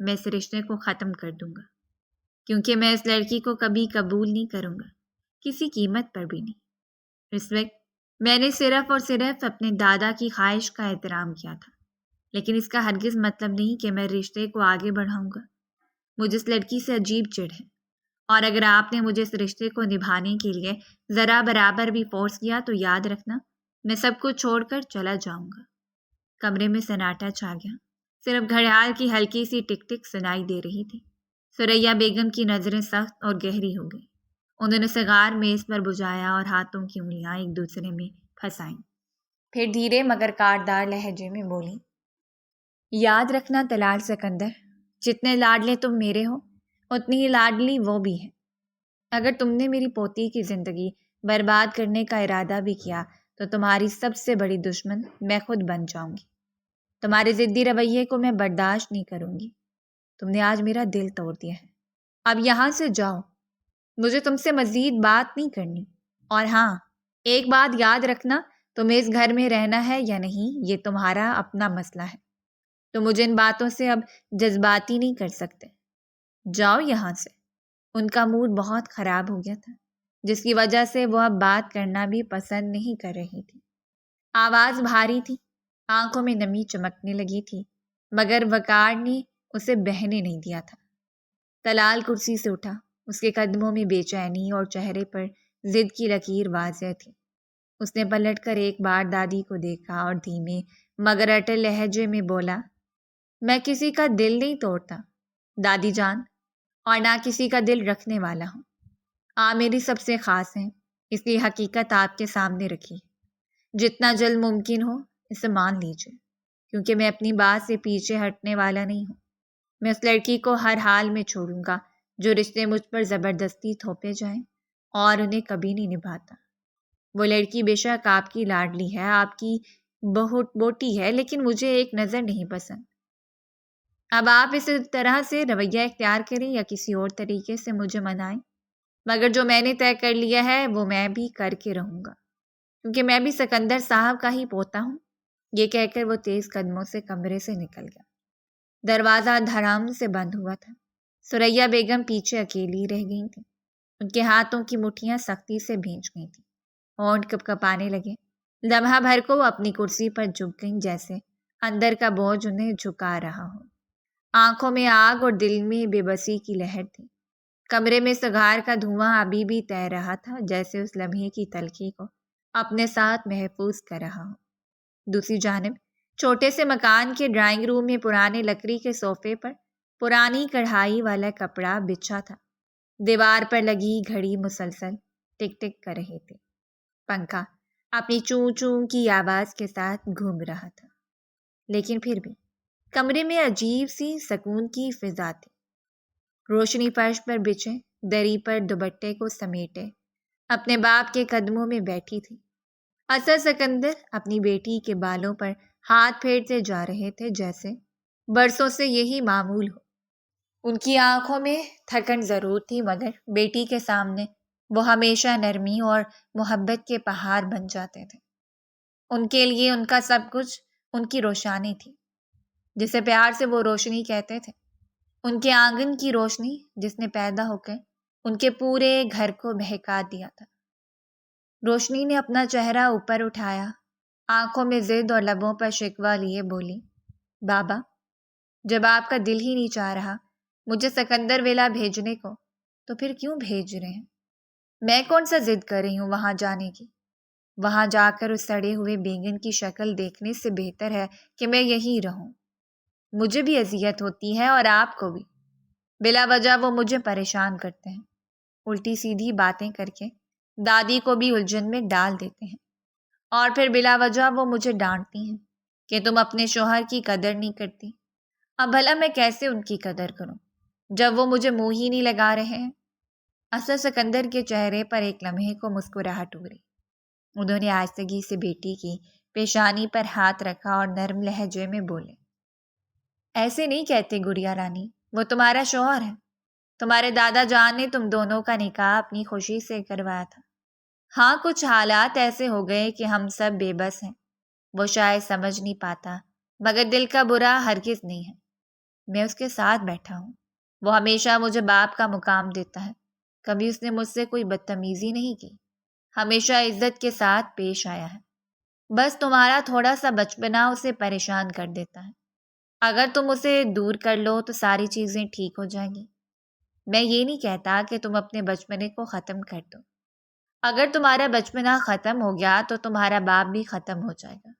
میں اس رشتے کو ختم کر دوں گا، کیونکہ میں اس لڑکی کو کبھی قبول نہیں کروں گا، کسی قیمت پر بھی نہیں۔ اس وقت میں نے صرف اور صرف اپنے دادا کی خواہش کا احترام کیا تھا، لیکن اس کا ہرگز مطلب نہیں کہ میں رشتے کو آگے بڑھاؤں گا۔ مجھے اس لڑکی سے عجیب چڑ ہے، اور اگر آپ نے مجھے اس رشتے کو نبھانے کے لیے ذرا برابر بھی فورس کیا تو یاد رکھنا میں سب کچھ چھوڑ کر چلا جاؤں گا۔ کمرے میں سناٹا چھا گیا، صرف گھڑیال کی ہلکی سی ٹک ٹک سنائی دے رہی تھی۔ ثریا بیگم کی نظریں سخت اور گہری ہو گئی۔ انہوں نے سگار میز پر بجھایا اور ہاتھوں کی انگلیاں ایک دوسرے میں پھنسائیں، پھر دھیرے مگر کاٹدار لہجے میں بولی، یاد رکھنا طلال سکندر، جتنے لاڈلے تم میرے ہو اتنی ہی لاڈلی وہ بھی ہے۔ اگر تم نے میری پوتی کی زندگی برباد کرنے کا ارادہ بھی کیا تو تمہاری سب سے بڑی دشمن میں خود بن جاؤں گی۔ تمہارے ضدی رویے کو میں برداشت نہیں کروں گی۔ تم نے آج میرا دل توڑ دیا ہے، اب یہاں سے جاؤ، مجھے تم سے مزید بات نہیں کرنی۔ اور ہاں، ایک بات یاد رکھنا، تمہیں اس گھر میں رہنا ہے یا نہیں یہ تمہارا اپنا مسئلہ ہے، تو مجھے ان باتوں سے اب جذباتی نہیں کر سکتے۔ جاؤ یہاں سے۔ ان کا موڈ بہت خراب ہو گیا تھا، جس کی وجہ سے وہ اب بات کرنا بھی پسند نہیں کر رہی تھی۔ آواز بھاری تھی، آنکھوں میں نمی چمکنے لگی تھی، مگر وقار نے اسے بہنے نہیں دیا تھا۔ طلال کرسی سے اٹھا، اس کے قدموں میں بے چینی اور چہرے پر ضد کی لکیر واضح تھی۔ اس نے پلٹ کر ایک بار دادی کو دیکھا اور دھیمے مگر اٹل لہجے میں بولا، میں کسی کا دل نہیں توڑتا دادی جان، اور نہ کسی کا دل رکھنے والا ہوں۔ آپ میری سب سے خاص ہیں، اس لیے حقیقت آپ کے سامنے رکھی ہے۔ جتنا جلد ممکن ہو اسے مان لیجیے، کیونکہ میں اپنی بات سے پیچھے ہٹنے والا نہیں ہوں۔ میں اس لڑکی کو ہر حال میں چھوڑوں گا جو رشتے مجھ پر زبردستی تھوپے جائیں اور انہیں کبھی نہیں نبھاتا۔ وہ لڑکی بے شک آپ کی لاڈلی ہے، آپ کی بہت بوٹی ہے، لیکن مجھے ایک نظر نہیں پسند۔ اب آپ اس طرح سے رویہ اختیار کریں یا کسی اور طریقے سے مجھے منائیں، مگر جو میں نے طے کر لیا ہے وہ میں بھی کر کے رہوں گا، کیونکہ میں بھی سکندر صاحب کا ہی پوتا ہوں۔ یہ کہہ کر وہ تیز قدموں سے کمرے سے نکل گیا۔ دروازہ دھڑام سے بند ہوا تھا۔ ثریا بیگم پیچھے اکیلی رہ گئی تھیں۔ ان کے ہاتھوں کی مٹھیاں سختی سے بھینچ گئی تھیں، ہونٹ کپکپانے لگے۔ لمحہ بھر کو وہ اپنی کرسی پر جھک گئیں، جیسے اندر کا بوجھ انہیں جھکا رہا ہو۔ آنکھوں میں آگ اور دل میں بے بسی کی لہر تھی۔ کمرے میں سگار کا دھواں ابھی بھی تیر رہا تھا، جیسے اس لمحے کی تلخی کو اپنے ساتھ محفوظ کر رہا ہو۔ دوسری جانب چھوٹے سے مکان کے ڈرائنگ روم میں پرانے لکڑی کے صوفے پر پرانی کڑھائی والا کپڑا بچھا تھا۔ دیوار پر لگی گھڑی مسلسل ٹک ٹک کر رہی تھی۔ پنکھا اپنی چوں چوں کی آواز کے ساتھ گھوم رہا تھا، لیکن پھر بھی کمرے میں عجیب سی سکون کی فضا تھی۔ روشنی فرش پر بچھے دری پر دوپٹے کو سمیٹے اپنے باپ کے قدموں میں بیٹھی تھی۔ اصل سکندر اپنی بیٹی کے بالوں پر ہاتھ پھیرتے جا رہے تھے، جیسے برسوں سے یہی معمول ہو۔ ان کی آنکھوں میں تھکن ضرور تھی، مگر بیٹی کے سامنے وہ ہمیشہ نرمی اور محبت کے پہاڑ بن جاتے تھے۔ ان کے لیے ان کا سب کچھ ان کی روشانی تھی، جسے پیار سے وہ روشنی کہتے تھے۔ ان کے آنگن کی روشنی جس نے پیدا ہو کر ان کے پورے گھر کو بہکا دیا تھا۔ روشنی نے اپنا چہرہ اوپر اٹھایا، آنکھوں میں ضد اور لبوں پر شکوہ لیے بولی، بابا، جب آپ کا دل ہی نہیں چاہ رہا مجھے سکندر ویلا بھیجنے کو تو پھر کیوں بھیج رہے ہیں؟ میں کون سا ضد کر رہی ہوں وہاں جانے کی؟ وہاں جا کر اس سڑے ہوئے بیگن کی شکل دیکھنے سے بہتر ہے کہ میں یہیں رہوں۔ مجھے بھی اذیت ہوتی ہے اور آپ کو بھی۔ بلا وجہ وہ مجھے پریشان کرتے ہیں، الٹی سیدھی باتیں کر کے دادی کو بھی الجھن میں ڈال دیتے ہیں، اور پھر بلا وجہ وہ مجھے ڈانٹتی ہیں کہ تم اپنے شوہر کی قدر نہیں کرتی۔ اب بھلا میں کیسے ان کی قدر کروں جب وہ مجھے منہ ہی نہیں لگا رہے ہیں؟ اصل سکندر کے چہرے پر ایک لمحے کو مسکراہٹ ابھری۔ انہوں نے آہستگی سے بیٹی کی پیشانی پر ہاتھ رکھا اور نرم لہجے میں بولے، ایسے نہیں کہتے گڑیا رانی، وہ تمہارا شوہر ہے۔ تمہارے دادا جان نے تم دونوں کا نکاح اپنی خوشی سے کروایا تھا۔ ہاں، کچھ حالات ایسے ہو گئے کہ ہم سب بے بس ہیں۔ وہ شاید سمجھ نہیں پاتا، مگر دل کا برا ہرگز نہیں ہے۔ میں اس کے ساتھ بیٹھا ہوں. وہ ہمیشہ مجھے باپ کا مقام دیتا ہے. کبھی اس نے مجھ سے کوئی بدتمیزی نہیں کی. ہمیشہ عزت کے ساتھ پیش آیا ہے. بس تمہارا تھوڑا سا بچپنا اسے پریشان کر دیتا ہے. اگر تم اسے دور کر لو تو ساری چیزیں ٹھیک ہو جائیں گی. میں یہ نہیں کہتا کہ تم اپنے بچپنے کو ختم کر دو. اگر تمہارا بچپنا ختم ہو گیا تو تمہارا باپ بھی ختم ہو جائے گا.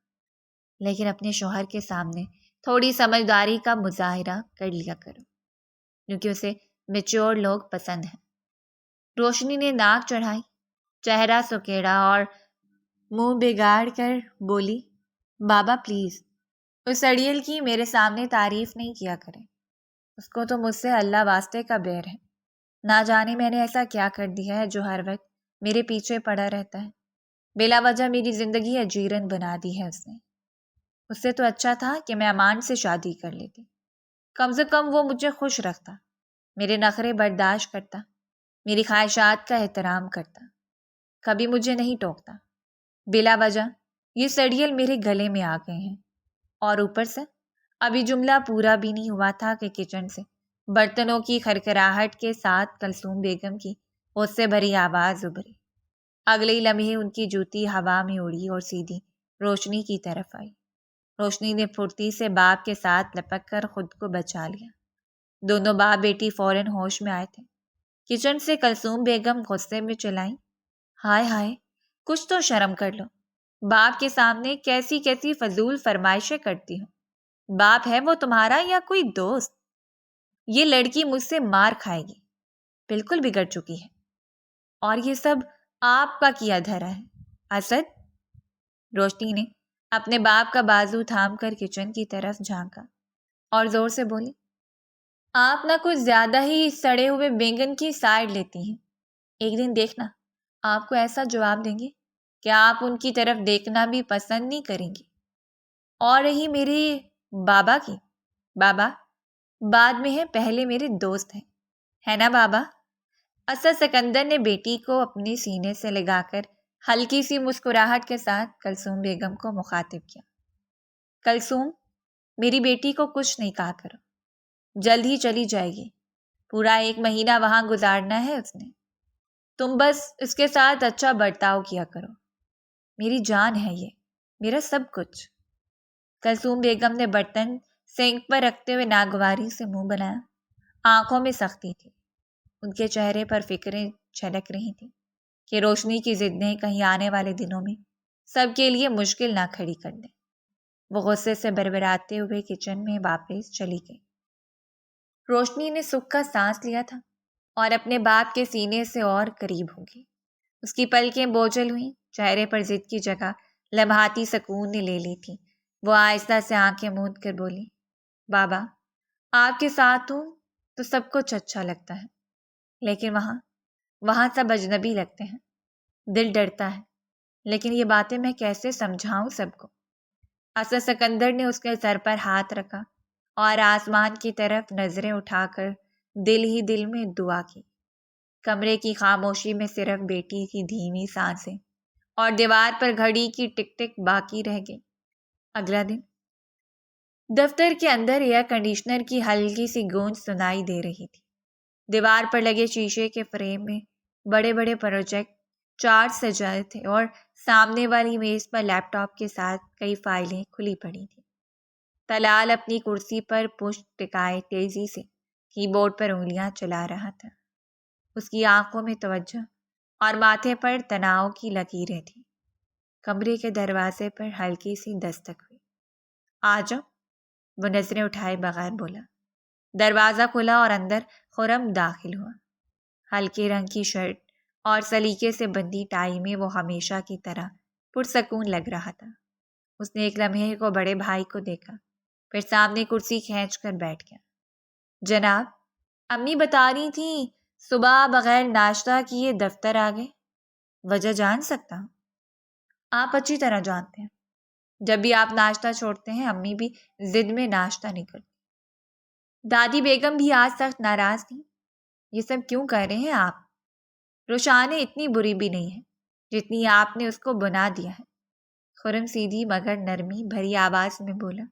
لیکن اپنے شوہر کے سامنے تھوڑی سمجھداری کا مظاہرہ کر لیا کرو کیونکہ اسے میچور لوگ پسند ہیں. روشنی نے ناک چڑھائی، چہرہ سکیڑا اور منہ بگاڑ کر بولی، بابا پلیز اس اڑیل کی میرے سامنے تعریف نہیں کیا کریں. اس کو تو مجھ سے اللہ واسطے کا بیر ہے. نہ جانے میں نے ایسا کیا کر دیا ہے جو ہر وقت میرے پیچھے پڑا رہتا ہے. بلا وجہ میری زندگی اجیرن بنا دی ہے اس نے. اس سے تو اچھا تھا کہ میں امان سے شادی کر لیتی. کم سے کم وہ مجھے خوش رکھتا، میرے نخرے برداشت کرتا، میری خواہشات کا احترام کرتا، کبھی مجھے نہیں ٹوکتا. بلا وجہ یہ سڑیل میرے گلے میں آ گئے ہیں. اور اوپر سے ابھی جملہ پورا بھی نہیں ہوا تھا کہ کچن سے برتنوں کی کھرکھراہٹ کے ساتھ کلثوم بیگم کی غصے بھری آواز ابھری. اگلے ہی لمحے ان کی جوتی ہوا میں اڑی اور سیدھی روشنی کی طرف آئی. روشنی نے پھرتی سے باپ کے ساتھ لپک کر خود کو بچا لیا. دونوں باپ بیٹی فوراً ہوش میں آئے تھے. کچن سے کلثوم بیگم غصے میں چلائیں، ہائے ہائے کچھ تو شرم کر لو. باپ کے سامنے کیسی کیسی فضول فرمائشیں کرتی ہوں. باپ ہے وہ تمہارا یا کوئی دوست؟ یہ لڑکی مجھ سے مار کھائے گی. بالکل بگڑ چکی ہے. اور یہ سب آپ کا کیا دھرا ہے اسد. روشنی نے اپنے باپ کا بازو تھام کر کچن کی طرف جھانکا اور زور سے بولی، آپ نہ کچھ زیادہ ہی سڑے ہوئے بینگن کی سائڈ لیتی ہیں. ایک دن دیکھنا آپ کو ایسا جواب دیں گے کہ آپ ان کی طرف دیکھنا بھی پسند نہیں کریں گی. اور رہی میرے بابا کی، بابا بعد میں ہے، پہلے میرے دوست ہیں، ہے نا بابا؟ اسد سکندر نے بیٹی کو اپنے سینے سے لگا کر ہلکی سی مسکراہٹ کے ساتھ کلثوم بیگم کو مخاطب کیا. کلثوم میری بیٹی کو کچھ نہیں کہا کرو. جلد ہی چلی جائے گی. پورا 1 مہینہ وہاں گزارنا ہے اس نے. تم بس اس کے ساتھ اچھا برتاؤ کیا کرو. میری جان ہے یہ، میرا سب کچھ. کلثوم بیگم نے برتن سینک پر رکھتے ہوئے ناگواری سے منہ بنایا. آنکھوں میں سختی تھی. ان کے چہرے پر فکریں چھلک رہی تھیں کہ روشنی کی ضدیں کہیں آنے والے دنوں میں سب کے لیے مشکل نہ کھڑی کر دیں. وہ غصے سے بربراتے ہوئے کچن میں واپس چلی گئی. روشنی نے سکھ کا سانس لیا تھا اور اپنے باپ کے سینے سے اور قریب ہو گئی. اس کی پلکیں بوجھل ہوئیں، چہرے پر ضد کی جگہ لمحاتی سکون نے لے لی تھی. وہ آہستہ سے آنکھیں موند کر بولی، بابا آپ کے ساتھ ہوں تو سب کچھ اچھا لگتا ہے، لیکن وہاں سب اجنبی لگتے ہیں. دل ڈرتا ہے، لیکن یہ باتیں میں کیسے سمجھاؤں سب کو. اسد سکندر نے اس کے سر پر ہاتھ رکھا اور آسمان کی طرف نظریں اٹھا کر دل ہی دل میں دعا کی. کمرے کی خاموشی میں صرف بیٹی کی دھیمی سانسیں اور دیوار پر گھڑی کی ٹک ٹک باقی رہ گئی. اگلا دن دفتر کے اندر ایئر کنڈیشنر کی ہلکی سی گونج سنائی دے رہی تھی. دیوار پر لگے شیشے کے فریم میں بڑے بڑے پروجیکٹ چارٹ سجائے تھے اور سامنے والی میز پر لیپ ٹاپ کے ساتھ کئی فائلیں کھلی پڑی تھیں. طلال اپنی کرسی پر پشت ٹکائے تیزی سے کی بورڈ پر انگلیاں چلا رہا تھا. اس کی آنکھوں میں توجہ اور ماتھے پر تناؤ کی لکیریں تھیں. کمرے کے دروازے پر ہلکی سی دستک ہوئی. آ جاؤ، وہ نظریں اٹھائے بغیر بولا. دروازہ کھلا اور اندر خرم داخل ہوا. ہلکے رنگ کی شرٹ اور سلیقے سے بندی ٹائی میں وہ ہمیشہ کی طرح پرسکون لگ رہا تھا. اس نے ایک لمحے کو بڑے بھائی کو دیکھا، پھر سامنے کرسی کھینچ کر بیٹھ گیا. جناب، امی بتا رہی تھیں صبح بغیر ناشتہ کیے دفتر آ گئے. وجہ جان سکتا ہوں؟ آپ اچھی طرح جانتے ہیں. جب بھی آپ ناشتہ چھوڑتے ہیں امی بھی ضد میں ناشتہ نہیں کرتی. دادی بیگم بھی آج سخت ناراض تھیں. یہ سب کیوں کہہ رہے ہیں آپ؟ روشانے اتنی بری بھی نہیں ہے جتنی آپ نے اس کو بنا دیا ہے. خرم سیدھی مگر نرمی بھری آواز میں بولا.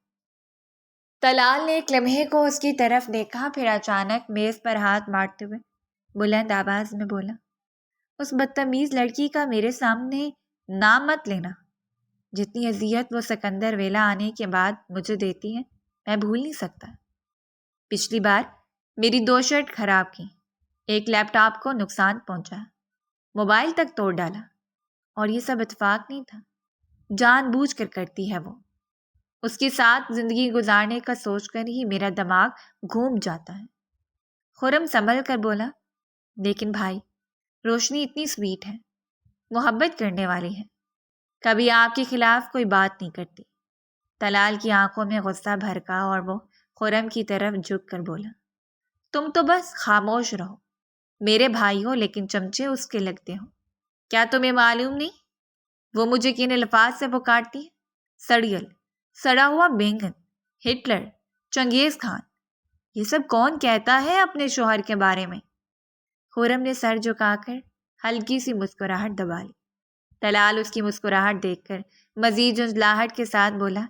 طلال نے ایک لمحے کو اس کی طرف دیکھا، پھر اچانک میز پر ہاتھ مارتے ہوئے بلند آواز میں بولا، اس بدتمیز لڑکی کا میرے سامنے نام مت لینا۔ جتنی اذیت وہ سکندر ویلا آنے کے بعد مجھے دیتی ہے میں بھول نہیں سکتا۔ پچھلی بار میری 2 شرٹ خراب کی، ایک لیپ ٹاپ کو نقصان پہنچا، موبائل تک توڑ ڈالا، اور یہ سب اتفاق نہیں تھا، جان بوجھ کر کرتی ہے وہ۔ اس کے ساتھ زندگی گزارنے کا سوچ کر ہی میرا دماغ گھوم جاتا ہے۔ خرم سنبھل کر بولا، لیکن بھائی، روشنی اتنی سویٹ ہے، محبت کرنے والی ہے، کبھی آپ کے خلاف کوئی بات نہیں کرتی۔ طلال کی آنکھوں میں غصہ بھرکا اور وہ خرم کی طرف جھک کر بولا، تم تو بس خاموش رہو، میرے بھائی ہو لیکن چمچے اس کے لگتے ہو۔ کیا تمہیں معلوم نہیں وہ مجھے کن الفاظ سے پکارتی ہے؟ سڑیل، سڑا ہوا بینگن، ہٹلر، چنگیز خان، یہ سب کون کہتا ہے اپنے شوہر کے بارے میں؟ خرم نے سر جھکا کر ہلکی سی مسکراہٹ دبا لی۔ طلال اس کی مسکراہٹ دیکھ کر مزید جھنجھلاہٹ کے ساتھ بولا،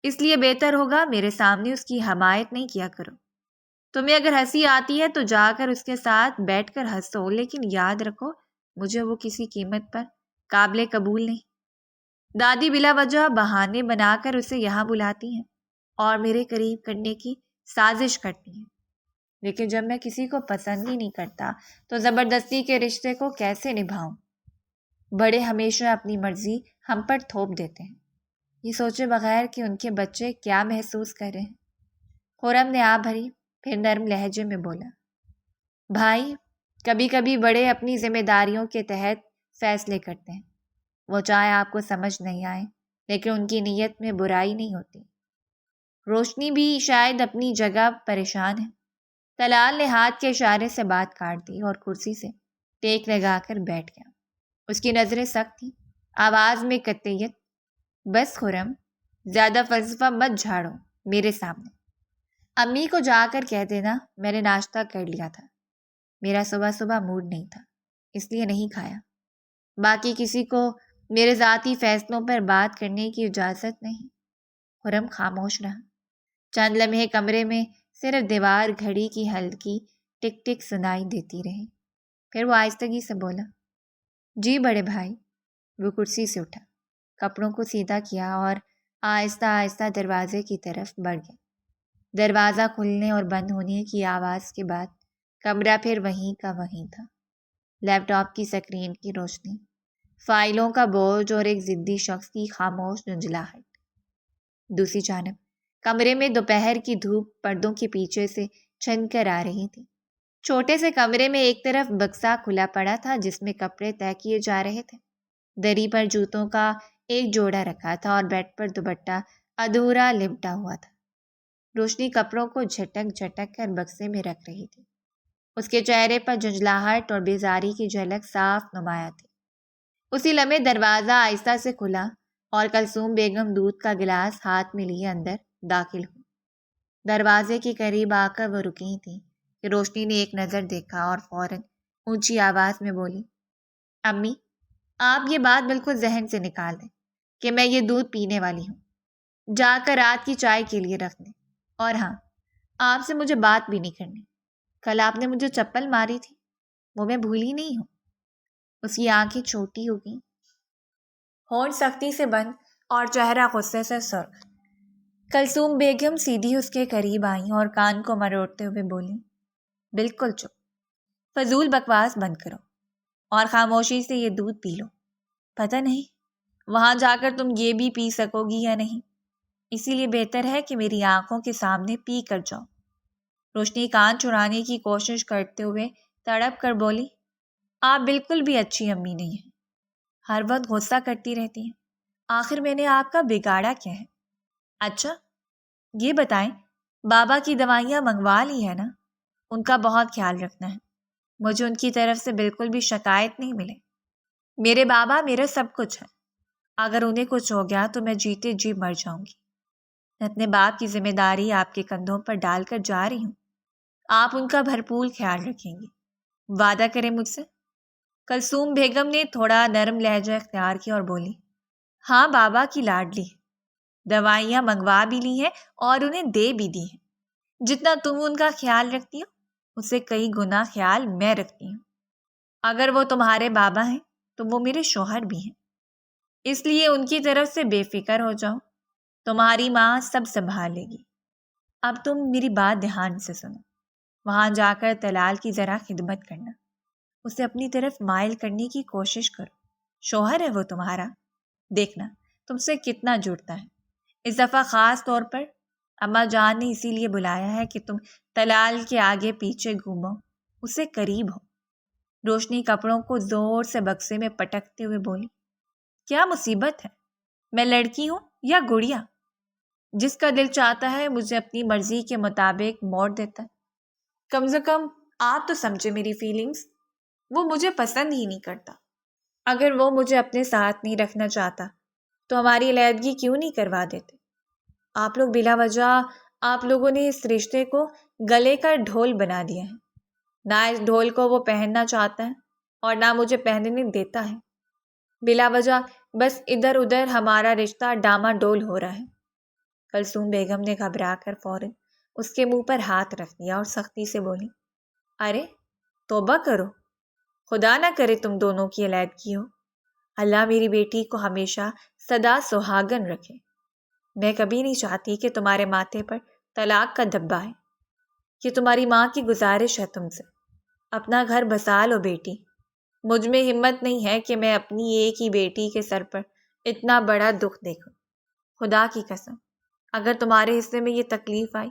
اس لیے بہتر ہوگا میرے سامنے اس کی حمایت نہیں کیا کرو۔ تمہیں اگر ہنسی آتی ہے تو جا کر اس کے ساتھ بیٹھ کر ہنسو، لیکن یاد رکھو مجھے وہ کسی قیمت پر قابل قبول نہیں۔ دادی بلا وجہ بہانے بنا کر اسے یہاں بلاتی ہیں اور میرے قریب کرنے کی سازش کرتی ہیں، لیکن جب میں کسی کو پسند ہی نہیں کرتا تو زبردستی کے رشتے کو کیسے نبھاؤں؟ بڑے ہمیشہ اپنی مرضی ہم پر تھوپ دیتے ہیں، یہ سوچے بغیر کہ ان کے بچے کیا محسوس کر رہے ہیں۔ خرم نے آ بھری، پھر نرم لہجے میں بولا، بھائی، کبھی کبھی بڑے اپنی ذمہ داریوں کے تحت فیصلے کرتے ہیں، وہ چاہے آپ کو سمجھ نہیں آئے، لیکن ان کی نیت میں برائی نہیں ہوتی۔ روشنی بھی شاید اپنی جگہ پریشان ہے۔ طلال نے ہاتھ کے اشارے سے بات کاٹ دی اور کرسی سے ٹیک لگا کر بیٹھ گیا۔ اس کی نظریں سخت تھیں، آواز میں قطعیت، بس خرم، زیادہ فلسفہ مت جھاڑو میرے سامنے۔ امی کو جا کر کہہ دینا میں نے ناشتہ کر لیا تھا، میرا صبح صبح موڈ نہیں تھا اس لیے نہیں کھایا۔ باقی کسی کو میرے ذاتی فیصلوں پر بات کرنے کی اجازت نہیں۔ خرم خاموش رہا۔ چند لمحے کمرے میں صرف دیوار گھڑی کی ہلکی ٹک ٹک سنائی دیتی رہی، پھر وہ آہستگی سے بولا، جی بڑے بھائی۔ وہ کرسی سے اٹھا، کپڑوں کو سیدھا کیا اور آہستہ آہستہ دروازے کی طرف بڑھ گیا۔ دروازہ کھلنے اور بند ہونے کی آواز کے بعد کمرہ پھر وہیں کا وہیں تھا۔ لیپ ٹاپ کی سکرین کی روشنی، فائلوں کا بوجھ اور ایک ضدی شخص کی خاموش جھنجھلاہٹ۔ دوسری جانب کمرے میں دوپہر کی دھوپ پردوں کے پیچھے سے چھن کر آ رہی تھی۔ چھوٹے سے کمرے میں ایک طرف بکسا کھلا پڑا تھا جس میں کپڑے طے کیے جا رہے تھے، دری پر جوتوں کا ایک جوڑا رکھا تھا اور بیڈ پر دوپٹہ ادھورا لپٹا ہوا تھا۔ روشنی کپڑوں کو جھٹک جھٹک کر بکسے میں رکھ رہی تھی، اس کے چہرے پر جھنجھلاہٹ اور بیزاری کی جھلک صاف نمایاں تھی۔ اسی لمحے دروازہ آہستہ سے کھلا اور کلثوم بیگم دودھ کا گلاس ہاتھ میں لیے اندر داخل ہوئی۔ دروازے کے قریب آ کر وہ رکی تھی کہ روشنی نے ایک نظر دیکھا اور فوراً اونچی آواز میں بولی، امی، آپ یہ بات بالکل ذہن سے نکال دیں کہ میں یہ دودھ پینے والی ہوں، جا کر رات کی چائے کے لیے رکھ دیں۔ اور ہاں، آپ سے مجھے بات بھی نہیں کرنی، کل آپ نے مجھے چپل ماری تھی وہ میں بھولی نہیں ہوں۔ اس کی آنکھیں چھوٹی ہو گئیں، ہونٹ سختی سے بند اور چہرہ غصے سے سرخ۔ کلثوم بیگم سیدھی اس کے قریب آئیں اور کان کو مروڑتے ہوئے بولیں، بالکل چپ، فضول بکواس بند کرو اور خاموشی سے یہ دودھ پی لو۔ پتہ نہیں وہاں جا کر تم یہ بھی پی سکو گی یا نہیں، اسی لیے بہتر ہے کہ میری آنکھوں کے سامنے پی کر جاؤ۔ روشنی کان چرانے کی کوشش کرتے ہوئے تڑپ کر بولی، آپ بالکل بھی اچھی امی نہیں ہیں، ہر وقت غصہ کرتی رہتی ہیں، آخر میں نے آپ کا بگاڑا کیا ہے؟ اچھا یہ بتائیں، بابا کی دوائیاں منگوا لی ہے نا؟ ان کا بہت خیال رکھنا ہے، مجھے ان کی طرف سے بالکل بھی شکایت نہیں ملے۔ میرے بابا میرا سب کچھ ہے، اگر انہیں کچھ ہو گیا تو میں جیتے جی مر جاؤں گی۔ میں اپنے باپ کی ذمہ داری آپ کے کندھوں پر ڈال کر جا رہی ہوں، آپ ان کا بھرپور خیال رکھیں گی، وعدہ کریں مجھ سے؟ کلثوم بیگم نے تھوڑا نرم لہجہ اختیار کیا اور بولی، ہاں بابا کی لاڈلی، دوائیاں منگوا بھی لی ہیں اور انہیں دے بھی دی ہیں۔ جتنا تم ان کا خیال رکھتی ہو اس سے کئی گنا خیال میں رکھتی ہوں۔ اگر وہ تمہارے بابا ہیں تو وہ میرے شوہر بھی ہیں، اس لیے ان کی طرف سے بے فکر ہو جاؤ، تمہاری ماں سب سنبھال لے گی۔ اب تم میری بات دھیان سے سنو، وہاں جا کر طلال کی ذرا خدمت کرنا، اسے اپنی طرف مائل کرنے کی کوشش کرو، شوہر ہے وہ تمہارا، دیکھنا تم سے کتنا جڑتا ہے۔ اس دفعہ خاص طور پر اماں جان نے اسی لیے بلایا ہے کہ تم طلال کے آگے پیچھے گھومو، اسے قریب ہو۔ روشنی کپڑوں کو زور سے بکسے میں پٹکتے ہوئے بولی، کیا مصیبت ہے؟ میں لڑکی ہوں یا گڑیا؟ جس کا دل چاہتا ہے مجھے اپنی مرضی کے مطابق موڑ دیتا ہے۔ کم سے کم آپ تو سمجھے میری فیلنگز۔ وہ مجھے پسند ہی نہیں کرتا۔ اگر وہ مجھے اپنے ساتھ نہیں رکھنا چاہتا تو ہماری علیحدگی کیوں نہیں کروا دیتے؟ آپ لوگ بلا وجہ آپ لوگوں نے اس رشتے کو گلے کا ڈھول بنا دیا ہے۔ نہ اس ڈھول کو وہ پہننا چاہتا ہے اور نہ مجھے پہننے دیتا ہے۔ بلا وجہ بس ادھر ادھر ہمارا رشتہ ڈاما ڈول ہو رہا ہے۔ کلثوم بیگم نے گھبرا کر فوراً اس کے منہ پر ہاتھ رکھ دیا اور سختی سے بولی، ارے توبہ کرو، خدا نہ کرے تم دونوں کی علیحدگی ہو۔ اللہ میری بیٹی کو ہمیشہ سدا سہاگن رکھے۔ میں کبھی نہیں چاہتی کہ تمہارے ماتھے پر طلاق کا دھبا ہے۔ یہ تمہاری ماں کی گزارش ہے تم سے، اپنا گھر بسا لو بیٹی۔ مجھ میں ہمت نہیں ہے کہ میں اپنی ایک ہی بیٹی کے سر پر اتنا بڑا دکھ دیکھوں۔ خدا کی قسم، اگر تمہارے حصے میں یہ تکلیف آئی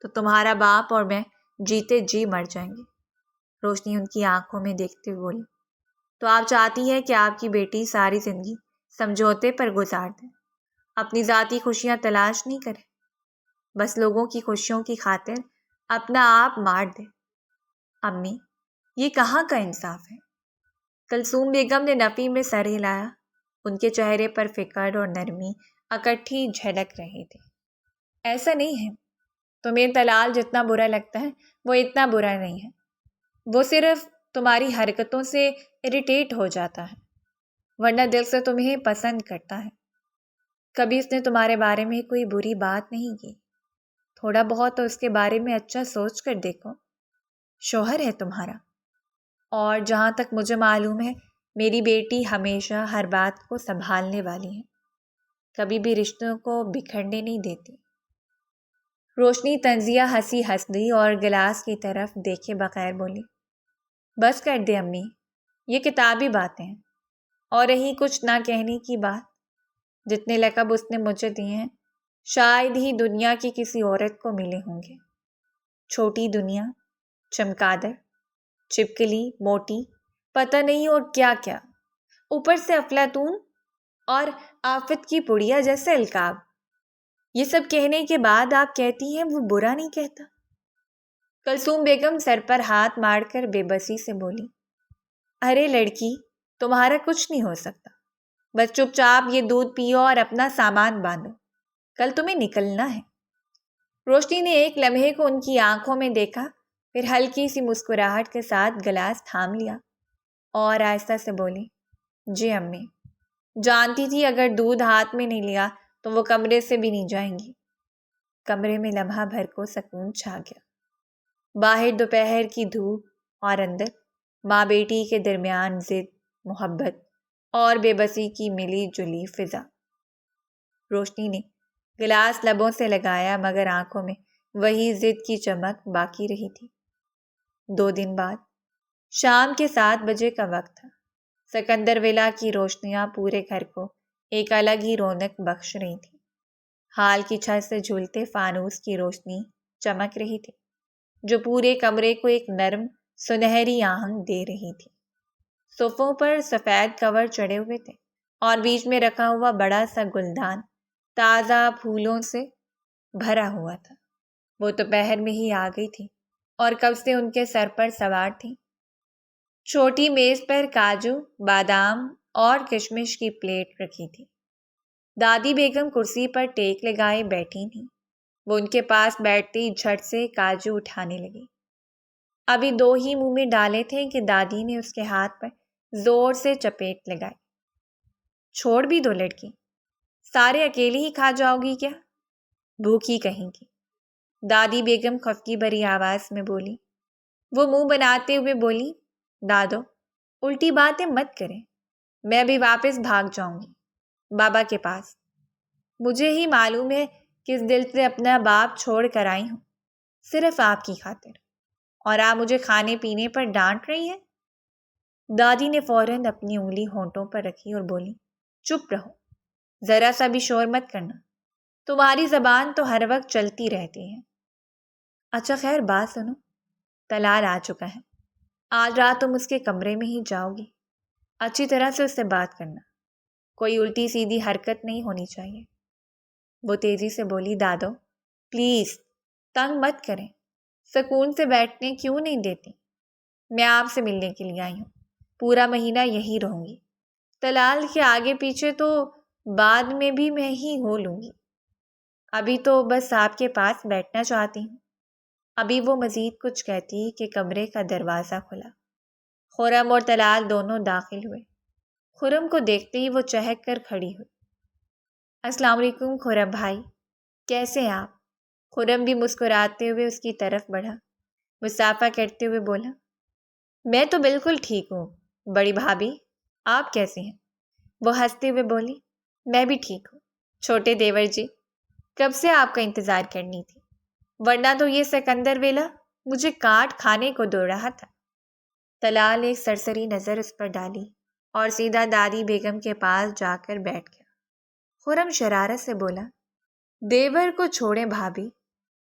تو تمہارا باپ اور میں جیتے جی مر جائیں گے۔ روشنی ان کی آنکھوں میں دیکھتے ہوئے بولی، تو آپ چاہتی ہیں کہ آپ کی بیٹی ساری زندگی سمجھوتے پر گزار دے، اپنی ذاتی خوشیاں تلاش نہیں کرے، بس لوگوں کی خوشیوں کی خاطر اپنا آپ مار دے؟ امی، یہ کہاں کا انصاف ہے؟ کلثوم بیگم نے نفی میں سر ہلایا۔ ان کے چہرے پر فکر اور نرمی اکٹھی جھلک رہے تھے۔ ایسا نہیں ہے، تمہیں طلال جتنا برا لگتا ہے وہ اتنا برا نہیں ہے، وہ صرف تمہاری حرکتوں سے اریٹیٹ ہو جاتا ہے، ورنہ دل سے تمہیں پسند کرتا ہے۔ کبھی اس نے تمہارے بارے میں کوئی بری بات نہیں کی، تھوڑا بہت تو اس کے بارے میں اچھا سوچ کر دیکھو، شوہر ہے تمہارا۔ اور جہاں تک مجھے معلوم ہے میری بیٹی ہمیشہ ہر بات کو سنبھالنے والی ہے، کبھی بھی رشتوں کو بکھرنے نہیں دیتی۔ روشنی طنزیہ ہنسی ہنس دی اور گلاس کی طرف دیکھے بغیر بولی، بس کر دے امی، یہ کتابی باتیں ہیں۔ اور رہی کچھ نہ کہنے کی بات، جتنے لقب اس نے مجھے دیے ہیں شاید ہی دنیا کی کسی عورت کو ملے ہوں گے۔ چھوٹی دنیا، چمکادڑ، چپکلی، موٹی، پتہ نہیں اور کیا کیا، اوپر سے افلاطون اور آفت کی پڑیا جیسے القاب۔ یہ سب کہنے کے بعد آپ کہتی ہیں وہ برا نہیں کہتا؟ کلثوم بیگم سر پر ہاتھ مار کر بے بسی سے بولی، ارے لڑکی، تمہارا کچھ نہیں ہو سکتا، بس چپ چاپ یہ دودھ پیو اور اپنا سامان باندھو، کل تمہیں نکلنا ہے۔ روشنی نے ایک لمحے کو ان کی آنکھوں میں دیکھا، پھر ہلکی سی مسکراہٹ کے ساتھ گلاس تھام لیا اور آہستہ سے بولی، جی امی، جانتی تھی اگر دودھ ہاتھ میں نہیں لیا تو وہ کمرے سے بھی نہیں جائیں گی۔ کمرے میں لمحہ بھر کو سکون چھا گیا۔ باہر دوپہر کی دھوپ اور اندر ماں بیٹی کے درمیان ضد، محبت اور بے بسی کی ملی جلی فضا۔ روشنی نے گلاس لبوں سے لگایا مگر آنکھوں میں وہی ضد کی چمک باقی رہی تھی۔ 2 دن بعد شام کے 7 بجے کا وقت تھا۔ سکندر ویلا کی روشنیاں پورے گھر کو ایک الگ ہی رونق بخش رہی تھی۔ ہال کی چھت سے جھولتے فانوس کی روشنی چمک رہی تھی جو پورے کمرے کو ایک نرم سنہری آہنگ دے رہی تھی۔ صوفوں پر سفید کور چڑھے ہوئے تھے اور بیچ میں رکھا ہوا بڑا سا گلدان تازہ پھولوں سے بھرا ہوا تھا۔ وہ دوپہر میں ہی آ گئی تھی اور کب سے ان کے سر پر سوار تھی۔ چھوٹی میز پر کاجو، بادام اور کشمش کی پلیٹ رکھی تھی۔ دادی بیگم کرسی پر ٹیک لگائے بیٹھی تھیں۔ وہ ان کے پاس بیٹھتی جھٹ سے کاجو اٹھانے لگی۔ ابھی 2 ہی منہ میں ڈالے تھے کہ دادی نے اس کے ہاتھ پر زور سے چپیٹ لگائی۔ چھوڑ بھی دو لڑکی، سارے اکیلے ہی کھا جاؤ گی کیا؟ بھوکی کہیں گی، دادی بیگم خفگی بھری آواز میں بولی۔ وہ منہ بناتے ہوئے بولی، دادو الٹی باتیں مت کریں، میں بھی واپس بھاگ جاؤں گی بابا کے پاس۔ مجھے ہی معلوم ہے کس دل سے اپنا باپ چھوڑ کر آئی ہوں، صرف آپ کی خاطر، اور آپ مجھے کھانے پینے پر ڈانٹ رہی ہیں۔ دادی نے فوراً اپنی انگلی ہونٹوں پر رکھی اور بولی، چپ رہو، ذرا سا بھی شور مت کرنا، تمہاری زبان تو ہر وقت چلتی رہتی ہے۔ اچھا خیر بات سنو، طلال آ چکا ہے، آج رات تم اس کے کمرے میں ہی جاؤ گی، اچھی طرح سے اس سے بات کرنا، کوئی الٹی سیدھی حرکت نہیں ہونی چاہیے۔ وہ تیزی سے بولی، دادو پلیز تنگ مت کریں، سکون سے بیٹھنے کیوں نہیں دیتی؟ میں آپ سے ملنے کے لیے آئی ہوں، پورا مہینہ یہی رہوں گی، طلال کے آگے پیچھے تو بعد میں بھی میں ہی ہو لوں گی، ابھی تو بس آپ کے پاس بیٹھنا چاہتی ہوں۔ ابھی وہ مزید کچھ کہتی کہ کمرے کا دروازہ کھلا، خرم اور طلال دونوں داخل ہوئے۔ خرم کو دیکھتے ہی وہ چہک کر کھڑی ہوئی۔ السلام علیکم خرم بھائی، کیسے ہیں آپ؟ خرم بھی مسکراتے ہوئے اس کی طرف بڑھا، مصافحہ کرتے ہوئے بولا، میں تو بالکل ٹھیک ہوں بڑی بھابھی، آپ کیسے ہیں؟ وہ ہنستے ہوئے بولی، میں بھی ٹھیک ہوں چھوٹے دیور جی، کب سے آپ کا انتظار کرنی تھی، ورنہ تو یہ سکندر ویلا مجھے کاٹ کھانے کو دوڑ رہا تھا۔ طلال ایک سرسری نظر اس پر ڈالی اور سیدھا دادی بیگم کے پاس جا کر بیٹھ گیا۔ خرم شرارت سے بولا، دیور کو چھوڑیں بھابھی،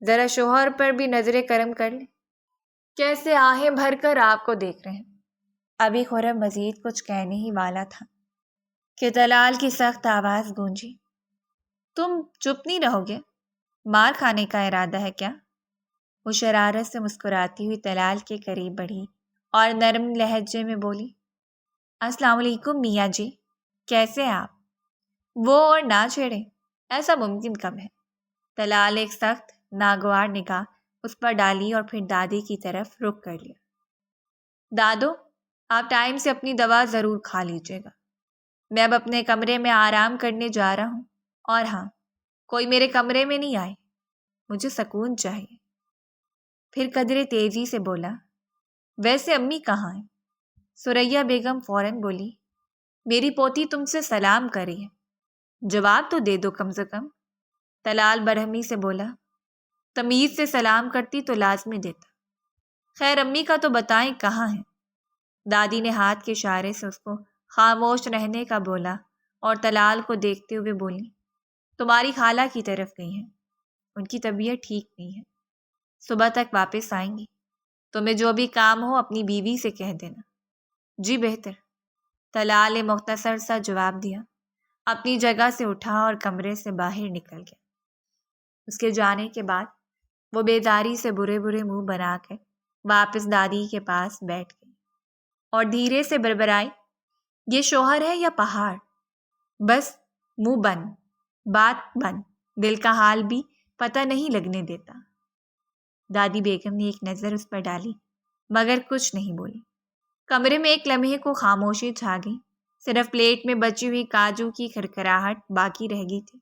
ذرا شوہر پر بھی نظر کرم کر لیں، کیسے آہیں بھر کر آپ کو دیکھ رہے ہیں۔ ابھی خرم مزید کچھ کہنے ہی والا تھا کہ طلال کی سخت آواز گونجی، تم چپ نہیں رہو گے؟ مار کھانے کا ارادہ ہے کیا؟ وہ شرارت سے مسکراتی ہوئی طلال کے قریب بڑھی اور نرم لہجے میں بولی، السلام علیکم میاں جی، کیسے ہیں آپ؟ وہ اور نہ چھیڑیں، ایسا ممکن کب ہے؟ طلال ایک سخت ناگوار نگاہ اس پر ڈالی اور پھر دادی کی طرف رخ کر لیا۔ دادو آپ ٹائم سے اپنی دوا ضرور کھا لیجیے گا، میں اب اپنے کمرے میں آرام کرنے جا رہا ہوں، اور ہاں کوئی میرے کمرے میں نہیں آئے، مجھے سکون چاہیے۔ پھر قدرے تیزی سے بولا، ویسے امی کہاں ہیں؟ ثریا بیگم فوراً بولی، میری پوتی تم سے سلام کر رہی ہے، جواب تو دے دو کم سے کم۔ طلال برہمی سے بولا، تمیز سے سلام کرتی تو لازمی دیتا، خیر امی کا تو بتائیں کہاں ہیں؟ دادی نے ہاتھ کے اشارے سے اس کو خاموش رہنے کا بولا اور طلال کو دیکھتے ہوئے بولی، تمہاری خالہ کی طرف گئی ہیں، ان کی طبیعت ٹھیک نہیں ہے، صبح تک واپس آئیں گی، تمہیں جو بھی کام ہو اپنی بیوی سے کہہ دینا۔ جی بہتر، طلال نے مختصر سا جواب دیا، اپنی جگہ سے اٹھا اور کمرے سے باہر نکل گیا۔ اس کے جانے کے بعد وہ بیداری سے برے برے منہ بنا کر واپس دادی کے پاس بیٹھ گئی اور دھیرے سے بربرائی، یہ شوہر ہے یا پہاڑ، بس منہ بند، بات بند، دل کا حال بھی پتہ نہیں لگنے دیتا۔ دادی بیگم نے ایک نظر اس پر ڈالی مگر کچھ نہیں بولی۔ کمرے میں ایک لمحے کو خاموشی چھا گئی، صرف پلیٹ میں بچی ہوئی کاجو کی کھرکھراہٹ باقی رہ گئی تھی۔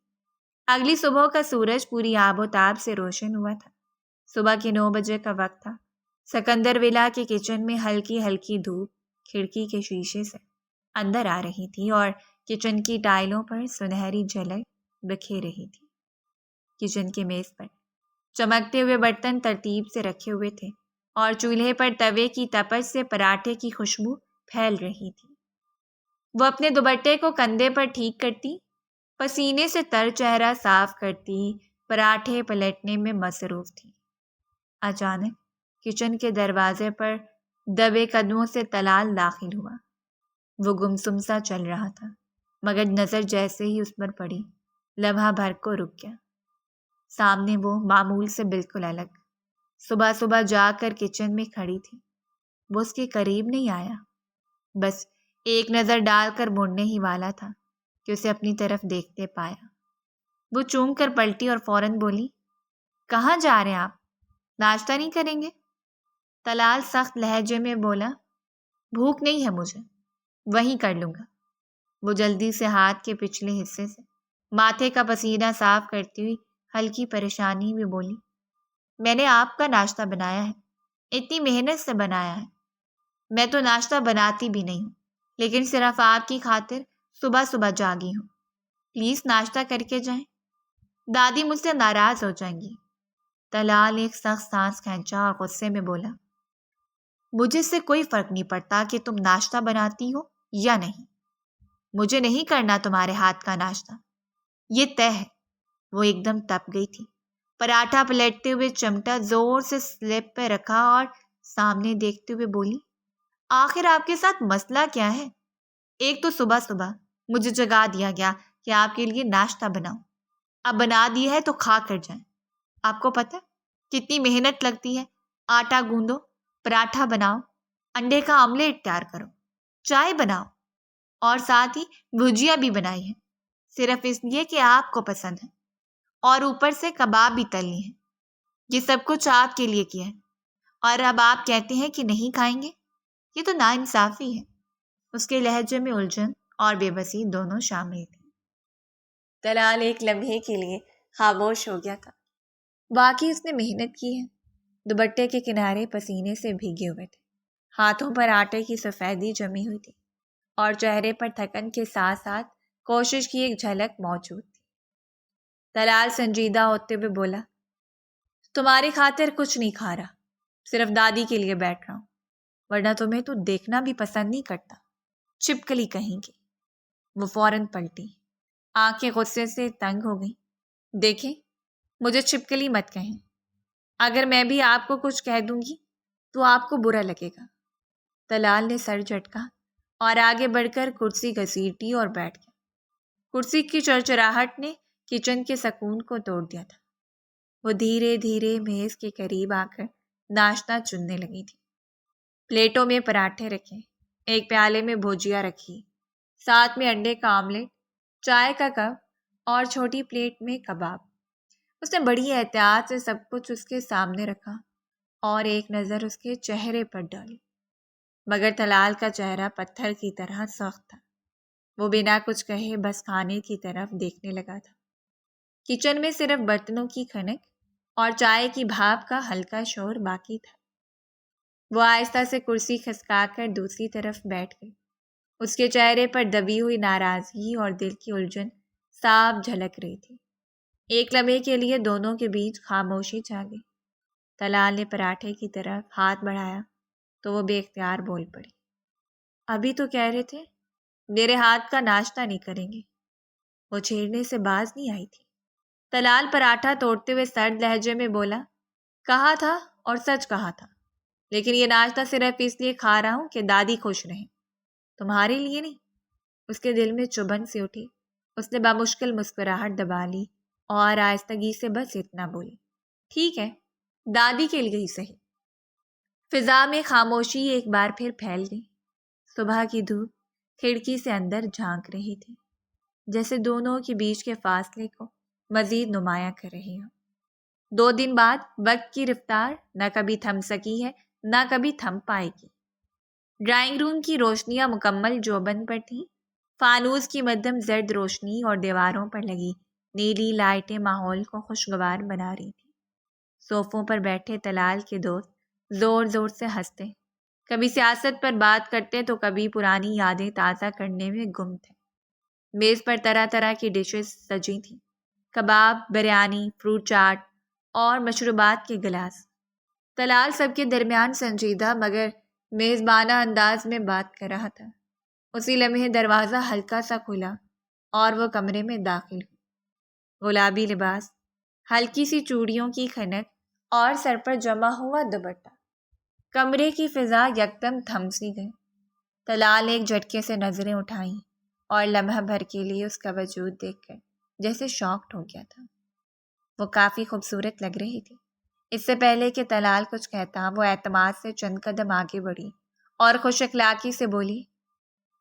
اگلی صبح کا سورج پوری آب و تاب سے روشن ہوا تھا، صبح کے 9 بجے کا وقت تھا۔ سکندر ویلا کے کچن میں ہلکی ہلکی دھوپ کھڑکی کے شیشے سے اندر آ رہی تھی اور کچن کی ٹائلوں پر سنہری جھلک بکھیر رہی تھی۔ کچن کے میز پر چمکتے ہوئے برتن ترتیب سے رکھے ہوئے تھے اور چولہے پر توے کی تپش سے پراٹھے کی خوشبو پھیل رہی تھی۔ وہ اپنے دوپٹے کو کندھے پر ٹھیک کرتی، پسینے سے تر چہرہ صاف کرتی، پراٹھے پلٹنے میں مصروف تھی۔ اچانک کچن کے دروازے پر دبے قدموں سے طلال داخل ہوا۔ وہ گمسم سا چل رہا تھا مگر نظر جیسے ہی اس پر پڑی لمحہ بھر کو رک گیا۔ سامنے وہ معمول سے بالکل الگ، صبح صبح جا کر کچن میں کھڑی تھی۔ وہ اس کے قریب نہیں آیا، بس ایک نظر ڈال کر مڑنے ہی والا تھا کہ اسے اپنی طرف دیکھتے پایا۔ وہ چونک کر پلٹی اور فوراً بولی، کہاں جا رہے ہیں آپ؟ ناشتہ نہیں کریں گے؟ طلال سخت لہجے میں بولا، بھوک نہیں ہے مجھے، وہیں کر لوں گا۔ وہ جلدی سے ہاتھ کے پچھلے حصے سے ماتھے کا پسینہ صاف کرتی ہوئی ہلکی پریشانی میں بولی، میں نے آپ کا ناشتہ بنایا ہے، اتنی محنت سے بنایا ہے۔ میں تو ناشتہ بناتی بھی نہیں ہوں، لیکن صرف آپ کی خاطر صبح صبح جاگی ہوں۔ پلیز ناشتہ کر کے جائیں، دادی مجھ سے ناراض ہو جائیں گی۔ طلال ایک سخت سانس کھینچا اور غصے میں بولا، مجھے اس سے کوئی فرق نہیں پڑتا کہ تم ناشتہ بناتی ہو یا نہیں، مجھے نہیں کرنا تمہارے ہاتھ کا ناشتہ، یہ طے ہے۔ وہ ایک دم تپ گئی تھی، پراٹھا پلٹتے ہوئے چمٹا زور سے سلپ پہ رکھا اور سامنے دیکھتے ہوئے بولی، آخر آپ کے ساتھ مسئلہ کیا ہے؟ ایک تو صبح صبح مجھے جگا دیا گیا کہ آپ کے لیے ناشتہ بناؤ، اب بنا دیا ہے تو کھا کر جائیں۔ آپ کو پتہ کتنی محنت لگتی ہے؟ آٹا گوندو، پراٹھا بناؤ، انڈے کا آملیٹ تیار کرو، چائے بناؤ، اور ساتھ ہی بھجیا بھی بنائی ہے، صرف اس لیے کہ آپ کو پسند ہے، اور اوپر سے کباب بھی تلی ہیں۔ یہ سب کچھ آپ کے لیے کیا ہے، اور اب آپ کہتے ہیں کہ نہیں کھائیں گے؟ یہ تو ناانصافی ہے۔ اس کے لہجے میں الجھن اور بے بسی دونوں شامل تھے۔ طلال ایک لمحے کے لیے خاموش ہو گیا تھا۔ واقعی اس نے محنت کی ہے۔ دوپٹے کے کنارے پسینے سے بھیگے ہوئے تھے، ہاتھوں پر آٹے کی سفیدی جمی ہوئی تھی، اور چہرے پر تھکن کے ساتھ ساتھ کوشش کی ایک جھلک موجود تھی۔ طلال سنجیدہ ہوتے ہوئے بولا، تمہاری خاطر کچھ نہیں کھا رہا، صرف دادی کے لیے بیٹھ رہا ہوں، ورنہ تمہیں تو دیکھنا بھی پسند نہیں کرتا، چپکلی کہیں گی۔ وہ فوراً پلٹی، آنکھیں غصے سے تنگ ہو گئیں۔ دیکھیں، مجھے چپکلی مت کہیں، اگر میں بھی آپ کو کچھ کہہ دوں گی تو آپ کو برا لگے گا۔ طلال نے سر جھٹکا اور آگے بڑھ کر کرسی گھسیٹی اور بیٹھ گیا۔ کرسی کی چرچراہٹ نے کچن کے سکون کو توڑ دیا تھا۔ وہ دھیرے دھیرے میز کے قریب آ کر ناشتہ چننے لگی تھی۔ پلیٹوں میں پراٹھے رکھے، ایک پیالے میں بھجیا رکھی، ساتھ میں انڈے کا آملیٹ، چائے کا کپ اور چھوٹی پلیٹ میں کباب۔ اس نے بڑی احتیاط سے سب کچھ اس کے سامنے رکھا اور ایک نظر اس کے چہرے پر ڈالی، مگر طلال کا چہرہ پتھر کی طرح سخت تھا۔ وہ بنا کچھ کہے بس کھانے کی طرف دیکھنے لگا تھا۔ کچن میں صرف برتنوں کی کھنک اور چائے کی بھاپ کا ہلکا شور باقی تھا۔ وہ آہستہ سے کرسی کھسکا کر دوسری طرف بیٹھ گئی۔ اس کے چہرے پر دبی ہوئی ناراضگی اور دل کی الجھن صاف جھلک رہی تھی۔ ایک لمحے کے لیے دونوں کے بیچ خاموشی چھا گئی۔ طلال نے پراٹھے کی طرف ہاتھ بڑھایا تو وہ بے اختیار بول پڑی، ابھی تو کہہ رہے تھے میرے ہاتھ کا ناشتہ نہیں کریں گے۔ وہ چھیڑنے سے باز نہیں آئی تھی۔ طلال پراٹھا توڑتے ہوئے سرد لہجے میں بولا، کہا تھا اور سچ کہا تھا، لیکن یہ ناشتہ صرف اس لیے کھا رہا ہوں کہ دادی خوش رہیں، تمہارے لیے نہیں۔ اس کے دل میں چبھن سی اٹھی۔ اس نے بامشکل مسکراہٹ دبا لی اور آہستگی سے بس اتنا بولی، ٹھیک ہے، دادی کے لیے ہی صحیح۔ فضا میں خاموشی ایک بار پھر پھیل گئی۔ صبح کی دھوپ کھڑکی سے اندر جھانک رہی تھی، جیسے دونوں کے بیچ کے فاصلے کو مزید نمایاں کر رہی ہو۔ 2 دن بعد وقت کی رفتار نہ کبھی تھم سکی ہے، نہ کبھی تھم پائے گی۔ ڈرائنگ روم کی روشنیاں مکمل جوبن پر تھیں۔ فانوس کی مدھم زرد روشنی اور دیواروں پر لگی نیلی لائٹیں ماحول کو خوشگوار بنا رہی تھیں۔ صوفوں پر بیٹھے طلال کے دوست زور زور سے ہنستے، کبھی سیاست پر بات کرتے تو کبھی پرانی یادیں تازہ کرنے میں گم تھے۔ میز پر طرح طرح کی ڈشز سجی تھیں، کباب، بریانی، فروٹ چاٹ اور مشروبات کے گلاس۔ طلال سب کے درمیان سنجیدہ مگر میزبانہ انداز میں بات کر رہا تھا۔ اسی لمحے دروازہ ہلکا سا کھلا اور وہ کمرے میں داخل ہوئی۔ گلابی لباس، ہلکی سی چوڑیوں کی کھنک اور سر پر جمع ہوا دوپٹہ، کمرے کی فضا یکدم تھم سی گئی۔ طلال نے ایک جھٹکے سے نظریں اٹھائیں اور لمحہ بھر کے لیے اس کا وجود دیکھ کر جیسے شاکڈ ہو گیا تھا۔ وہ کافی خوبصورت لگ رہی تھی۔ اس سے پہلے کہ طلال کچھ کہتا، وہ اعتماد سے چند قدم آگے بڑھی اور خوش اخلاقی سے بولی،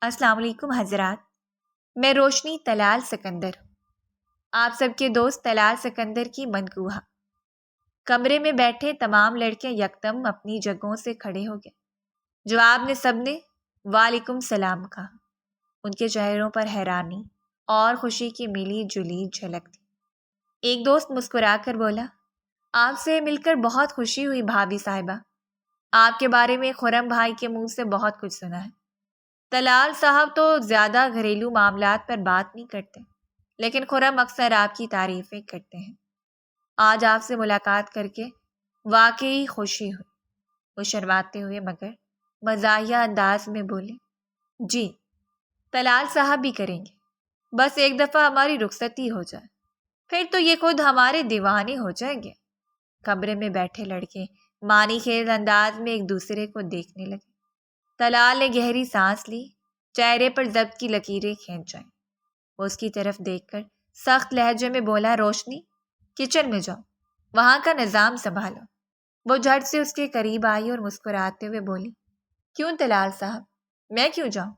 السلام علیکم حضرات، میں روشنی طلال سکندر ہوں، آپ سب کے دوست طلال سکندر کی منقوہ۔ کمرے میں بیٹھے تمام لڑکے یکدم اپنی جگہوں سے کھڑے ہو گئے۔ جواب میں سب نے وعلیکم السلام کہا۔ ان کے چہروں پر حیرانی اور خوشی کی ملی جلی جھلک تھی۔ ایک دوست مسکرا کر بولا، آپ سے مل کر بہت خوشی ہوئی بھابھی صاحبہ۔ آپ کے بارے میں خرم بھائی کے منہ سے بہت کچھ سنا ہے۔ طلال صاحب تو زیادہ گھریلو معاملات پر بات نہیں کرتے، لیکن خرم اکثر آپ کی تعریفیں کرتے ہیں۔ آج آپ سے ملاقات کر کے واقعی خوشی ہوئی۔ وہ شرماتے ہوئے مگر مزاحیہ انداز میں بولے، جی طلال صاحب بھی کریں گے، بس ایک دفعہ ہماری رخصتی ہو جائے، پھر تو یہ خود ہمارے دیوانے ہو جائیں گے۔ کمرے میں بیٹھے لڑکے معنی خیز انداز میں ایک دوسرے کو دیکھنے لگے۔ طلال نے گہری سانس لی، چہرے پر ضبط کی لکیریں کھینچائیں۔ وہ اس کی طرف دیکھ کر سخت لہجے میں بولا، روشنی کچن میں جاؤ، وہاں کا نظام سنبھالو۔ وہ جھٹ سے اس کے قریب آئی اور مسکراتے ہوئے بولی، کیوں طلال صاحب، میں کیوں جاؤں؟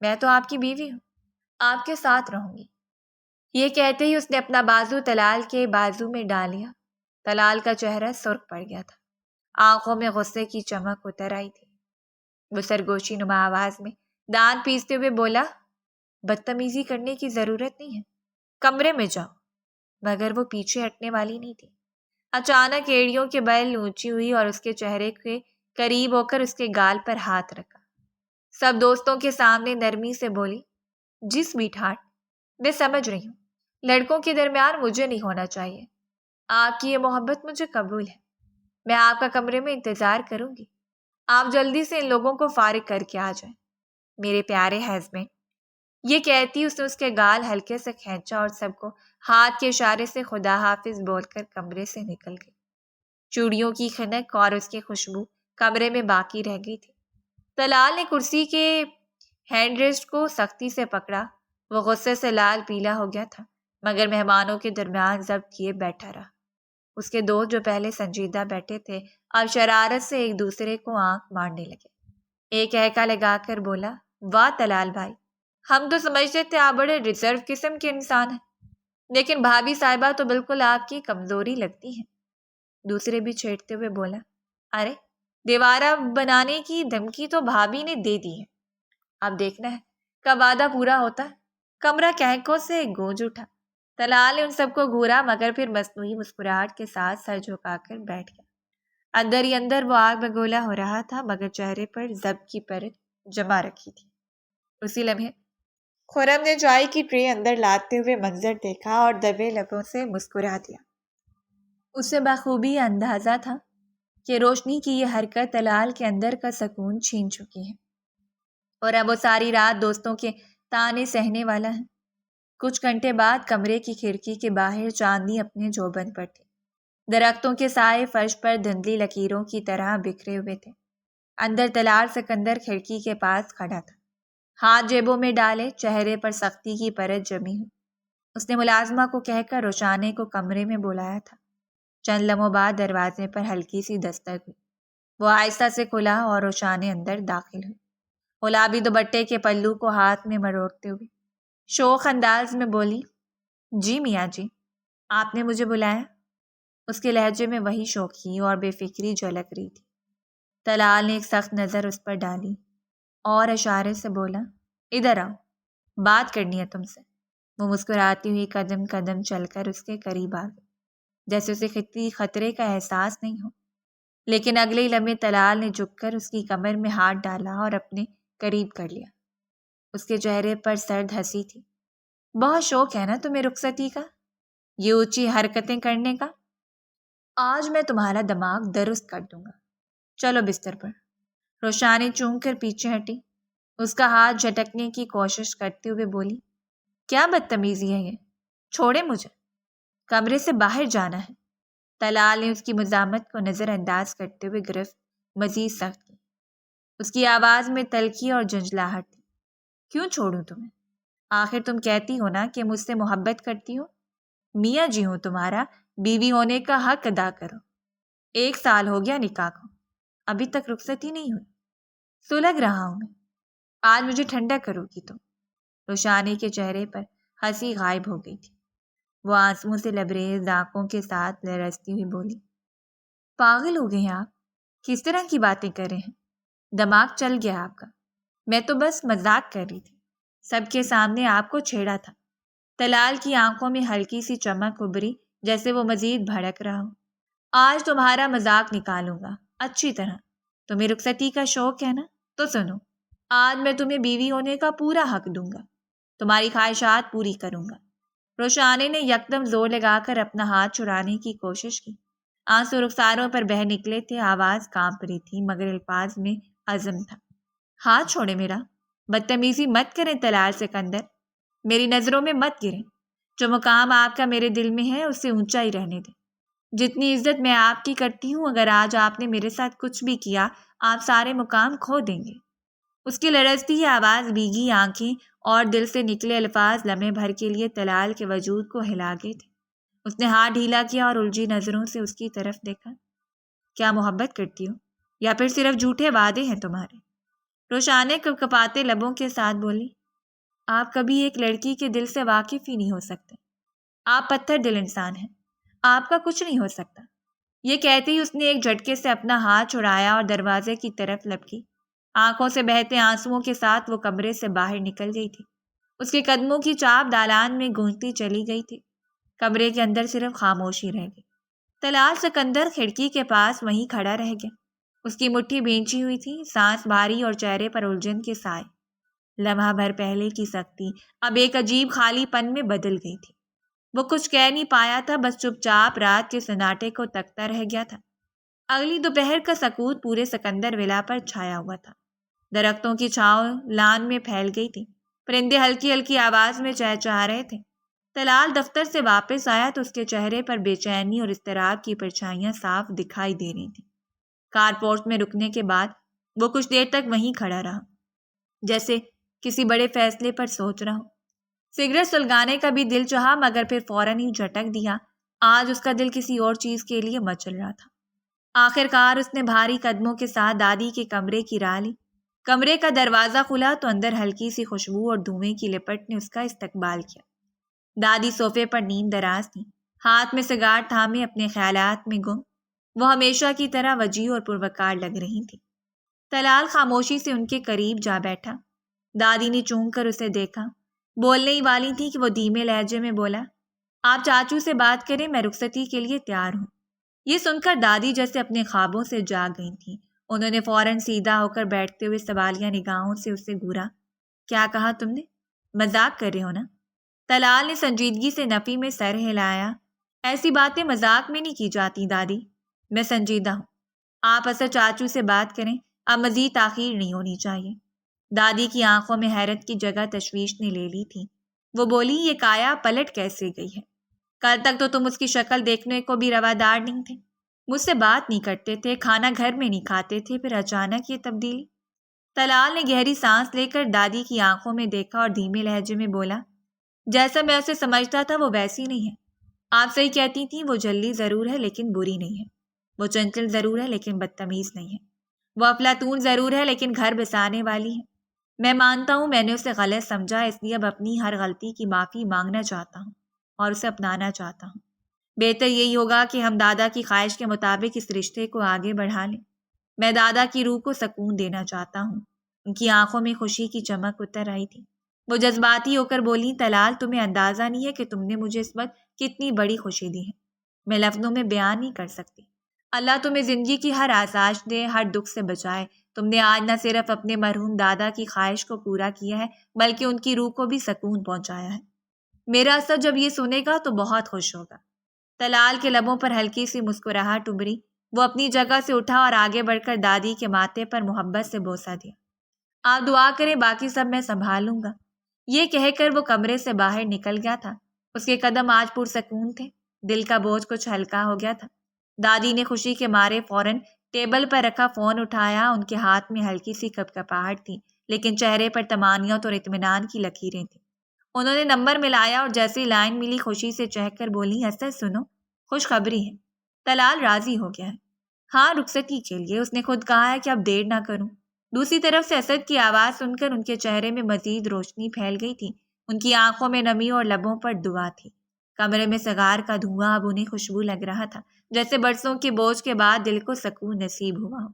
میں تو آپ کی بیوی ہوں، آپ کے ساتھ رہوں گی۔ یہ کہتے ہی اس نے اپنا بازو طلال کے بازو میں ڈال لیا۔ طلال کا چہرہ سرخ پڑ گیا تھا، آنکھوں میں غصے کی چمک اتر آئی تھی۔ وہ سرگوشی نما آواز میں دانت پیستے ہوئے بولا، بدتمیزی کرنے کی ضرورت نہیں ہے، کمرے میں جاؤ۔ مگر وہ پیچھے ہٹنے والی نہیں تھی۔ اچانک ایڑیوں کے بل اونچی ہوئی اور اس کے چہرے کے قریب ہو کر اس کے گال پر ہاتھ رکھا۔ سب دوستوں کے سامنے نرمی سے بولی، جی سویٹ ہارٹ، میں سمجھ رہی ہوں لڑکوں کے درمیان مجھے نہیں ہونا چاہیے۔ آپ کی یہ محبت مجھے قبول ہے، میں آپ کا کمرے میں انتظار کروں گی۔ آپ جلدی سے ان لوگوں کو فارغ کر کے آ جائیں، میرے پیارے ہسبینڈ۔ یہ کہتی اس نے اس کے گال ہلکے سے کھینچا اور سب کو ہاتھ کے اشارے سے خدا حافظ بول کر کمرے سے نکل گئی۔ چوڑیوں کی خنک اور اس کی خوشبو کمرے میں باقی رہ گئی تھی۔ طلال نے کرسی کے ہینڈ ریسٹ کو سختی سے پکڑا۔ وہ غصے سے لال پیلا ہو گیا تھا، مگر مہمانوں کے درمیان ضبط کیے بیٹھا رہا۔ اس کے دوست جو پہلے سنجیدہ بیٹھے تھے اب شرارت سے ایک دوسرے کو آنکھ مارنے لگے۔ ایک ہیکا لگا کر بولا، واہ طلال بھائی، ہم تو سمجھتے تھے آپ بڑے ریزرو قسم کے انسان ہیں، لیکن بھابھی صاحبہ تو بالکل آپ کی کمزوری لگتی ہیں۔ دوسرے بھی چھیڑتے ہوئے بولا، ارے دیوارہ بنانے کی دھمکی تو بھابھی نے دے دی ہے، اب دیکھنا ہے کب وعدہ پورا ہوتا ہے۔ کمرہ کہکوں سے گونج اٹھا۔ طلال نے ان سب کو گھورا مگر پھر مصنوعی مسکراہٹ کے ساتھ سر جھکا کر بیٹھ گیا۔ اندر ہی اندر وہ آگ بگولا ہو رہا تھا، مگر چہرے پر ضبط کی پرت جما رکھی تھی۔ اسی لمحے خرم نے چائے کی ٹرے اندر لاتے ہوئے منظر دیکھا اور دبے لبوں سے مسکرا دیا۔ اسے بخوبی اندازہ تھا کہ روشنی کی یہ حرکت طلال کے اندر کا سکون چھین چکی ہے، اور اب وہ ساری رات دوستوں کے تانے سہنے والا ہے۔ کچھ گھنٹے بعد کمرے کی کھڑکی کے باہر چاندنی اپنے جوبن پر تھی۔ درختوں کے سائے فرش پر دھندلی لکیروں کی طرح بکھرے ہوئے تھے۔ اندر طلال سکندر کھڑکی کے پاس کھڑا تھا، ہاتھ جیبوں میں ڈالے، چہرے پر سختی کی پرت جمی ہوئی۔ اس نے ملازمہ کو کہہ کر روشانے کو کمرے میں بلایا تھا۔ چند لمحوں بعد دروازے پر ہلکی سی دستک ہوئی۔ وہ آہستہ سے کھلا اور روشانے اندر داخل ہوئی، گلابی دوپٹے کے پلو کو ہاتھ میں مروڑتے ہوئے شوخ انداز میں بولی، جی میاں جی، آپ نے مجھے بلایا؟ اس کے لہجے میں وہی شوخی اور بے فکری جھلک رہی تھی۔ طلال نے ایک سخت نظر اس پر ڈالی اور اشارے سے بولا، ادھر آؤ، بات کرنی ہے تم سے۔ وہ مسکراتی ہوئی قدم قدم چل کر اس کے قریب آ گئی، جیسے اسے خطرے کا احساس نہیں ہو۔ لیکن اگلے ہی لمحے طلال نے جھک کر اس کی کمر میں ہاتھ ڈالا اور اپنے قریب کر لیا۔ اس کے چہرے پر سرد ہنسی تھی۔ بہت شوق ہے نا تمہیں رخصتی کا، یہ اونچی حرکتیں کرنے کا؟ آج میں تمہارا دماغ درست کر دوں گا، چلو بستر پر۔ روشانی چونک کر پیچھے ہٹی، اس کا ہاتھ جھٹکنے کی کوشش کرتے ہوئے بولی، کیا بدتمیزی ہے یہ، چھوڑے مجھے، کمرے سے باہر جانا ہے۔ طلال نے اس کی مزاحمت کو نظر انداز کرتے ہوئے گرفت مزید سخت کی۔ اس کی آواز میں تلخی اور جھنجھلاہٹ تھی، کیوں چھوڑوں تمہیں؟ آخر تم کہتی ہو نا کہ مجھ سے محبت کرتی ہو، میاں جی ہوں تمہارا، بیوی ہونے کا حق ادا کرو۔ 1 سال ہو گیا نکاح کو، ابھی تک رخصتی نہیں ہوئی، سلگ رہا ہوں میں، آج مجھے ٹھنڈا کرو گی تم۔ روشانی کے چہرے پر ہنسی غائب ہو گئی تھی۔ وہ آنسوؤں سے لبریز آنکھوں کے ساتھ لرزتی ہوئی بولی، پاگل ہو گئے ہیں آپ، کس طرح کی باتیں کر رہے ہیں؟ دماغ چل گیا آپ کا، میں تو بس مذاق کر رہی تھی، سب کے سامنے آپ کو چھیڑا تھا، طلال کی آنکھوں میں ہلکی سی چمک ابھری، جیسے وہ مزید بھڑک رہا ہو۔ آج تمہارا مذاق نکالوں گا اچھی طرح۔ تمہیں رخصتی کا شوق ہے نا؟ تو سنو، آج میں تمہیں بیوی ہونے کا پورا حق دوں گا، تمہاری خواہشات پوری کروں گا۔ روشانے نے یکدم زور لگا کر اپنا ہاتھ چھڑانے کی کوشش کی۔ آنسو رخساروں پر بہہ نکلے تھے، آواز کانپ رہی تھی، مگر الفاظ میں عزم تھا۔ ہاتھ چھوڑے میرا، بدتمیزی مت کریں طلال سکندر، میری نظروں میں مت گریں۔ جو مقام آپ کا میرے دل میں ہے اسے اونچا ہی رہنے دیں۔ جتنی عزت میں آپ کی کرتی ہوں، اگر آج آپ نے میرے ساتھ کچھ بھی کیا، آپ سارے مقام کھو دیں گے۔ اس کی لرزتی یہ آواز، بھیگی آنکھیں اور دل سے نکلے الفاظ لمحے بھر کے لیے طلال کے وجود کو ہلا گئے تھے۔ اس نے ہاتھ ڈھیلا کیا اور الجھی نظروں سے اس کی طرف دیکھا۔ کیا محبت کرتی ہو یا پھر صرف جھوٹے وعدے ہیں تمہارے؟ روشانے کپکپاتے لبوں کے ساتھ بولی، آپ کبھی ایک لڑکی کے دل سے واقف ہی نہیں ہو سکتے۔ آپ پتھر دل انسان ہیں، آپ کا کچھ نہیں ہو سکتا۔ یہ کہتے ہی اس نے ایک جھٹکے سے اپنا ہاتھ چھڑایا اور دروازے کی طرف لپکی۔ آنکھوں سے بہتے آنسوؤں کے ساتھ وہ کمرے سے باہر نکل گئی تھی۔ اس کے قدموں کی چاپ دالان میں گونجتی چلی گئی تھی۔ کمرے کے اندر صرف خاموشی رہ گئی۔ طلال سکندر کھڑکی کے پاس وہیں کھڑا رہ گیا۔ اس کی مٹھی بھینچی ہوئی تھی، سانس بھاری اور چہرے پر الجھن کے سائے۔ لمحہ بھر پہلے کی سختی اب ایک عجیب خالی پن میں بدل گئی تھی۔ وہ کچھ کہہ نہیں پایا تھا، بس چپ چاپ رات کے سناٹے کو تکتا رہ گیا تھا۔ اگلی دوپہر کا سکوت پورے سکندر ولا پر چھایا ہوا تھا۔ درختوں کی چھاؤں لان میں پھیل گئی تھی، پرندے ہلکی ہلکی آواز میں چہچہا رہے تھے۔ طلال دفتر سے واپس آیا تو اس کے چہرے پر بے چینی اور اضطراب کی پرچھائیاں صاف دکھائی دے رہی تھیں۔ کار پورٹ میں رکنے کے بعد وہ کچھ دیر تک وہیں کھڑا رہا، جیسے کسی بڑے فیصلے پر سوچ رہا ہو۔ سگریٹ سلگانے کا بھی دل چاہا، مگر پھر فوراً ہی جھٹک دیا۔ آج اس کا دل کسی اور چیز کے لیے مچل رہا تھا۔ آخر کار اس نے بھاری قدموں کے ساتھ دادی کے کمرے کی راہ لی۔ کمرے کا دروازہ کھلا تو اندر ہلکی سی خوشبو اور دھوئیں کی لپٹ نے اس کا استقبال کیا۔ دادی صوفے پر نیند دراز تھی، ہاتھ میں سگار تھامے اپنے خیالات میں گم۔ وہ ہمیشہ کی طرح وجیح اور پروقار لگ رہی تھی۔ طلال خاموشی سے ان کے قریب جا بیٹھا۔ دادی نے چونک کر اسے دیکھا، بولنے ہی والی تھی کہ وہ دھیمے لہجے میں بولا، آپ چاچو سے بات کریں، میں رخصتی کے لیے تیار ہوں۔ یہ سن کر دادی جیسے اپنے خوابوں سے جاگ گئی تھیں۔ انہوں نے فوراً سیدھا ہو کر بیٹھتے ہوئے سوالیہ نگاہوں سے اسے گھورا۔ کیا کہا تم نے؟ مذاق کر رہے ہو نا؟ طلال نے سنجیدگی سے نفی میں سر ہلایا۔ ایسی باتیں مذاق میں نہیں کی جاتی دادی، میں سنجیدہ ہوں۔ آپ اصل چاچو سے بات کریں، اب مزید تاخیر نہیں ہونی چاہیے۔ دادی کی آنکھوں میں حیرت کی جگہ تشویش نے لے لی تھی۔ وہ بولی، یہ کایا پلٹ کیسے گئی ہے؟ کل تک تو تم اس کی شکل دیکھنے کو بھی روادار نہیں تھے، مجھ سے بات نہیں کرتے تھے، کھانا گھر میں نہیں کھاتے تھے، پھر اچانک یہ تبدیلی؟ طلال نے گہری سانس لے کر دادی کی آنکھوں میں دیکھا اور دھیمے لہجے میں بولا، جیسا میں اسے سمجھتا تھا وہ ویسی نہیں ہے۔ آپ صحیح کہتی تھیں، وہ جلدی ضرور ہے لیکن بری نہیں ہے، وہ چنچل ضرور ہے لیکن بدتمیز نہیں ہے، وہ افلاطون ضرور ہے لیکن گھر بسانے والی ہے۔ میں مانتا ہوں میں نے اسے غلط سمجھا، اس لیے اب اپنی ہر غلطی کی معافی مانگنا چاہتا ہوں اور اسے اپنانا چاہتا ہوں۔ بہتر یہی ہوگا کہ ہم دادا کی خواہش کے مطابق اس رشتے کو آگے بڑھا لیں۔ میں دادا کی روح کو سکون دینا چاہتا ہوں۔ ان کی آنکھوں میں خوشی کی چمک اتر آئی تھی۔ وہ جذباتی ہو کر بولی، طلال تمہیں اندازہ نہیں ہے کہ تم نے مجھے اس وقت کتنی بڑی خوشی دی ہے، میں لفظوں میں بیان نہیں کر سکتی۔ اللہ تمہیں زندگی کی ہر آزائش دے، ہر دکھ سے بچائے۔ تم نے آج نہ صرف اپنے مرحوم دادا کی خواہش کو پورا کیا ہے بلکہ ان کی روح کو بھی سکون پہنچایا ہے۔ میرا اسد جب یہ سنے گا تو بہت خوش ہوگا۔ طلال کے لبوں پر ہلکی سی مسکراہٹ ابھری۔ وہ اپنی جگہ سے اٹھا اور آگے بڑھ کر دادی کے ماتھے پر محبت سے بوسہ دیا۔ آپ دعا کریں، باقی سب میں سنبھال لوں گا۔ یہ کہہ کر وہ کمرے سے باہر نکل گیا تھا۔ اس کے قدم آج پرسکون تھے، دل کا بوجھ کچھ ہلکا ہو گیا تھا۔ دادی نے خوشی کے مارے فوراً ٹیبل پر رکھا فون اٹھایا۔ ان کے ہاتھ میں ہلکی سی کپکپاہٹ تھی لیکن چہرے پر طمانینت اور اطمینان کی لکیریں تھیں۔ انہوں نے نمبر ملایا اور جیسے لائن ملی خوشی سے چہک کر بولی، اسد سنو، خوشخبری ہے، طلال راضی ہو گیا ہے۔ ہاں، رخصتی کے لیے اس نے خود کہا ہے کہ اب دیر نہ کروں۔ دوسری طرف سے اسد کی آواز سن کر ان کے چہرے میں مزید روشنی پھیل گئی تھی۔ ان کی آنکھوں میں نمی اور لبوں پر دعا تھی۔ کمرے میں سگار کا دھواں اب انہیں خوشبو لگ رہا تھا، جیسے برسوں کے بوجھ کے بعد دل کو سکون نصیب ہوا ہو۔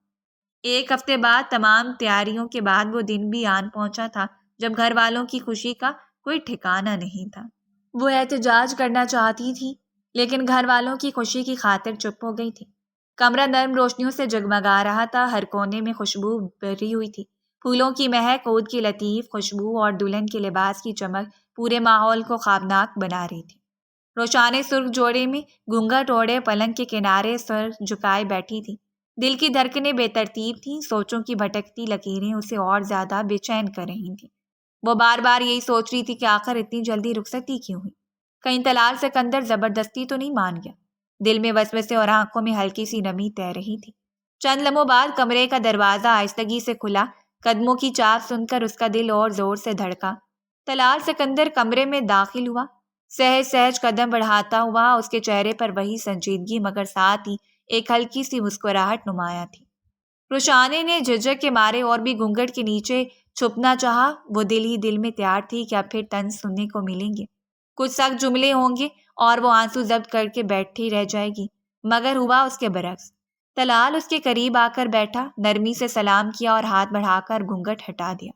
ایک ہفتے بعد تمام تیاریوں کے بعد وہ دن بھی آن پہنچا تھا جب گھر والوں کی خوشی کا کوئی ٹھکانہ نہیں تھا۔ وہ احتجاج کرنا چاہتی تھی لیکن گھر والوں کی خوشی کی خاطر چپ ہو گئی تھی۔ کمرہ نرم روشنیوں سے جگمگا رہا تھا، ہر کونے میں خوشبو بھری ہوئی تھی، پھولوں کی مہک، عود کی لطیف خوشبو اور دلہن کے لباس کی چمک پورے ماحول کو خوابناک بنا رہی تھی۔ روشانے سرخ جوڑے میں گھونگھٹ اوڑھے پلنگ کے کنارے سر جھکائے بیٹھی تھی۔ دل کی دھڑکنیں بے ترتیب تھیں، سوچوں کی بھٹکتی لکیریں اسے اور زیادہ بے چین کر رہی تھیں۔ وہ بار بار یہی سوچ رہی تھی کہ آخر اتنی جلدی رخصتی کیوں ہوئی؟ کہیں طلال سکندر زبردستی تو نہیں مان گیا؟ دل میں وسوسے اور آنکھوں میں ہلکی سی نمی تیر رہی تھی۔ چند لمحوں بعد کمرے کا دروازہ آہستگی سے کھلا، قدموں کی چاپ سن کر اس کا دل اور زور سے دھڑکا۔ طلال سکندر کمرے میں داخل ہوا، سہج سہج قدم بڑھاتا ہوا، اس کے چہرے پر وہی سنجیدگی مگر ساتھ ہی ایک ہلکی سی مسکراہٹ نمایاں تھی۔ روشانے نے جھجک کے مارے اور بھی گھونگھٹ کے نیچے چھپنا چاہا، وہ دل ہی دل میں تیار تھی کہ اب پھر طنز سننے کو ملیں گے، کچھ سخت جملے ہوں گے اور وہ آنسو ضبط کر کے بیٹھی رہ جائے گی، مگر ہوا اس کے برعکس۔ طلال اس کے قریب آ کر بیٹھا، نرمی سے سلام کیا اور ہاتھ بڑھا کر گھونگھٹ ہٹا دیا۔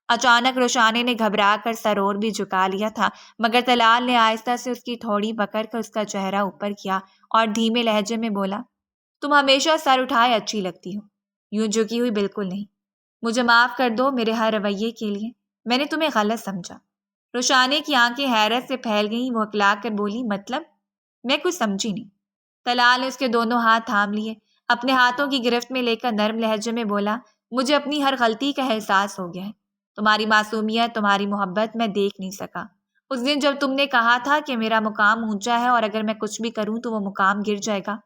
اچانک روشانے نے گھبرا کر سر اور بھی جھکا لیا تھا، مگر طلال نے آہستہ سے اس کی تھوڑی پکڑ کر اس کا چہرہ اوپر کیا اور دھیمے لہجے میں بولا، تم ہمیشہ سر اٹھائے اچھی لگتی ہو، یوں جھکی ہوئی بالکل نہیں۔ مجھے معاف کر دو میرے ہر رویے کے لیے، میں نے تمہیں غلط سمجھا۔ روشانے کی آنکھیں حیرت سے پھیل گئیں، وہ اکلا کر بولی، مطلب؟ میں کچھ سمجھی نہیں۔ طلال نے اس کے دونوں ہاتھ تھام لیے، اپنے ہاتھوں کی گرفت میں لے کر نرم لہجے میں بولا، مجھے اپنی ہر غلطی کا احساس ہو گیا ہے، تمہاری معصومیت، تمہاری محبت میں دیکھ نہیں سکا۔ اس دن جب تم نے کہا تھا کہ میرا مقام اونچا ہے اور اگر میں کچھ بھی کروں تو وہ مقام گر جائے گا،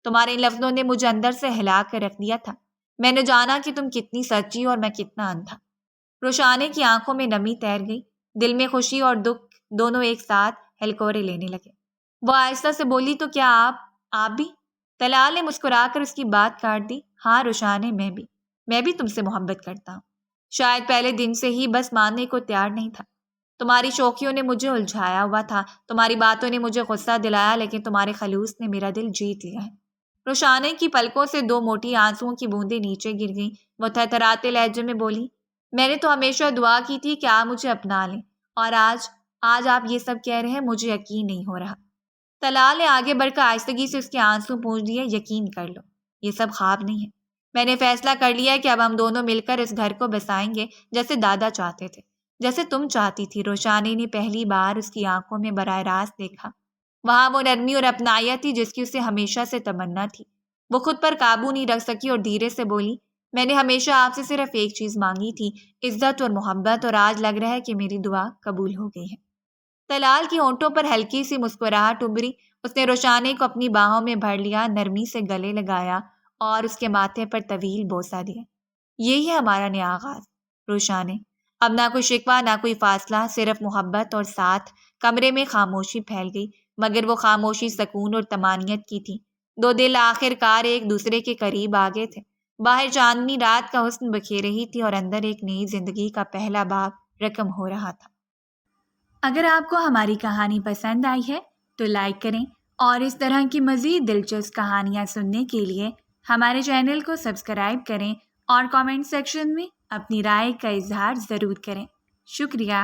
تمہارے ان لفظوں نے مجھے اندر سے ہلا کر رکھ دیا تھا۔ میں نے جانا کہ تم کتنی سچی اور میں کتنا اندھا۔ روشانے کی آنکھوں میں نمی تیر گئی، دل میں خوشی اور دکھ دونوں ایک ساتھ ہلکورے لینے لگے۔ وہ آہستہ سے بولی، تو کیا آپ بھی؟ طلال نے مسکرا کر اس کی بات کاٹ دی، ہاں روشانے، میں بھی تم سے محبت کرتا ہوں، شاید پہلے دن سے ہی، بس ماننے کو تیار نہیں تھا۔ تمہاری شوخیوں نے مجھے الجھایا ہوا تھا، تمہاری باتوں نے مجھے غصہ دلایا، لیکن تمہارے خلوص نے میرا دل جیت لیا ہے۔ روشانے کی پلکوں سے دو موٹی آنسوؤں کی بوندیں نیچے گر گئیں، وہ تھرتھراتے لہجے میں بولی، میں نے تو ہمیشہ دعا کی تھی کہ آپ مجھے اپنا لیں، اور آج آپ یہ سب کہہ رہے ہیں، مجھے یقین نہیں ہو رہا۔ طلال نے آگے بڑھ کر آہستگی سے اس کے آنسو پونچھ دیے، یقین کر لو، یہ سب خواب نہیں ہے۔ میں نے فیصلہ کر لیا ہے کہ اب ہم دونوں مل کر اس گھر کو بسائیں گے، جیسے دادا چاہتے تھے، جیسے تم چاہتی تھی۔ روشانے نے پہلی بار اس کی آنکھوں میں براہ راست دیکھا، وہاں وہ نرمی اور اپنائیت تھی جس کی اسے ہمیشہ سے تمنا تھی۔ وہ خود پر قابو نہیں رکھ سکی اور دھیرے سے بولی، میں نے ہمیشہ آپ سے صرف ایک چیز مانگی تھی، عزت اور محبت، اور آج لگ رہا ہے کہ میری دعا قبول ہو گئی ہے۔ طلال کی ہونٹوں پر ہلکی سی مسکراہٹ ابھری، اس نے روشانے کو اپنی باہوں میں بھر لیا، نرمی سے گلے لگایا اور اس کے ماتھے پر طویل بوسہ دیا۔ یہی ہے ہمارا نیا آغاز روشانے، اب نہ کوئی شکوہ، نہ کوئی فاصلہ، صرف محبت اور ساتھ۔ کمرے میں خاموشی پھیل گئی، مگر وہ خاموشی سکون اور طمانینت کی تھی۔ دو دل آخر کار ایک دوسرے کے قریب آ گئے تھے۔ باہر چاندنی رات کا حسن بکھیر رہی تھی اور اندر ایک نئی زندگی کا پہلا باب رقم ہو رہا تھا۔ اگر آپ کو ہماری کہانی پسند آئی ہے تو لائک کریں، اور اس طرح کی مزید دلچسپ کہانیاں سننے کے لیے ہمارے چینل کو سبسکرائب کریں اور کامنٹ سیکشن میں اپنی رائے کا اظہار ضرور کریں۔ شکریہ۔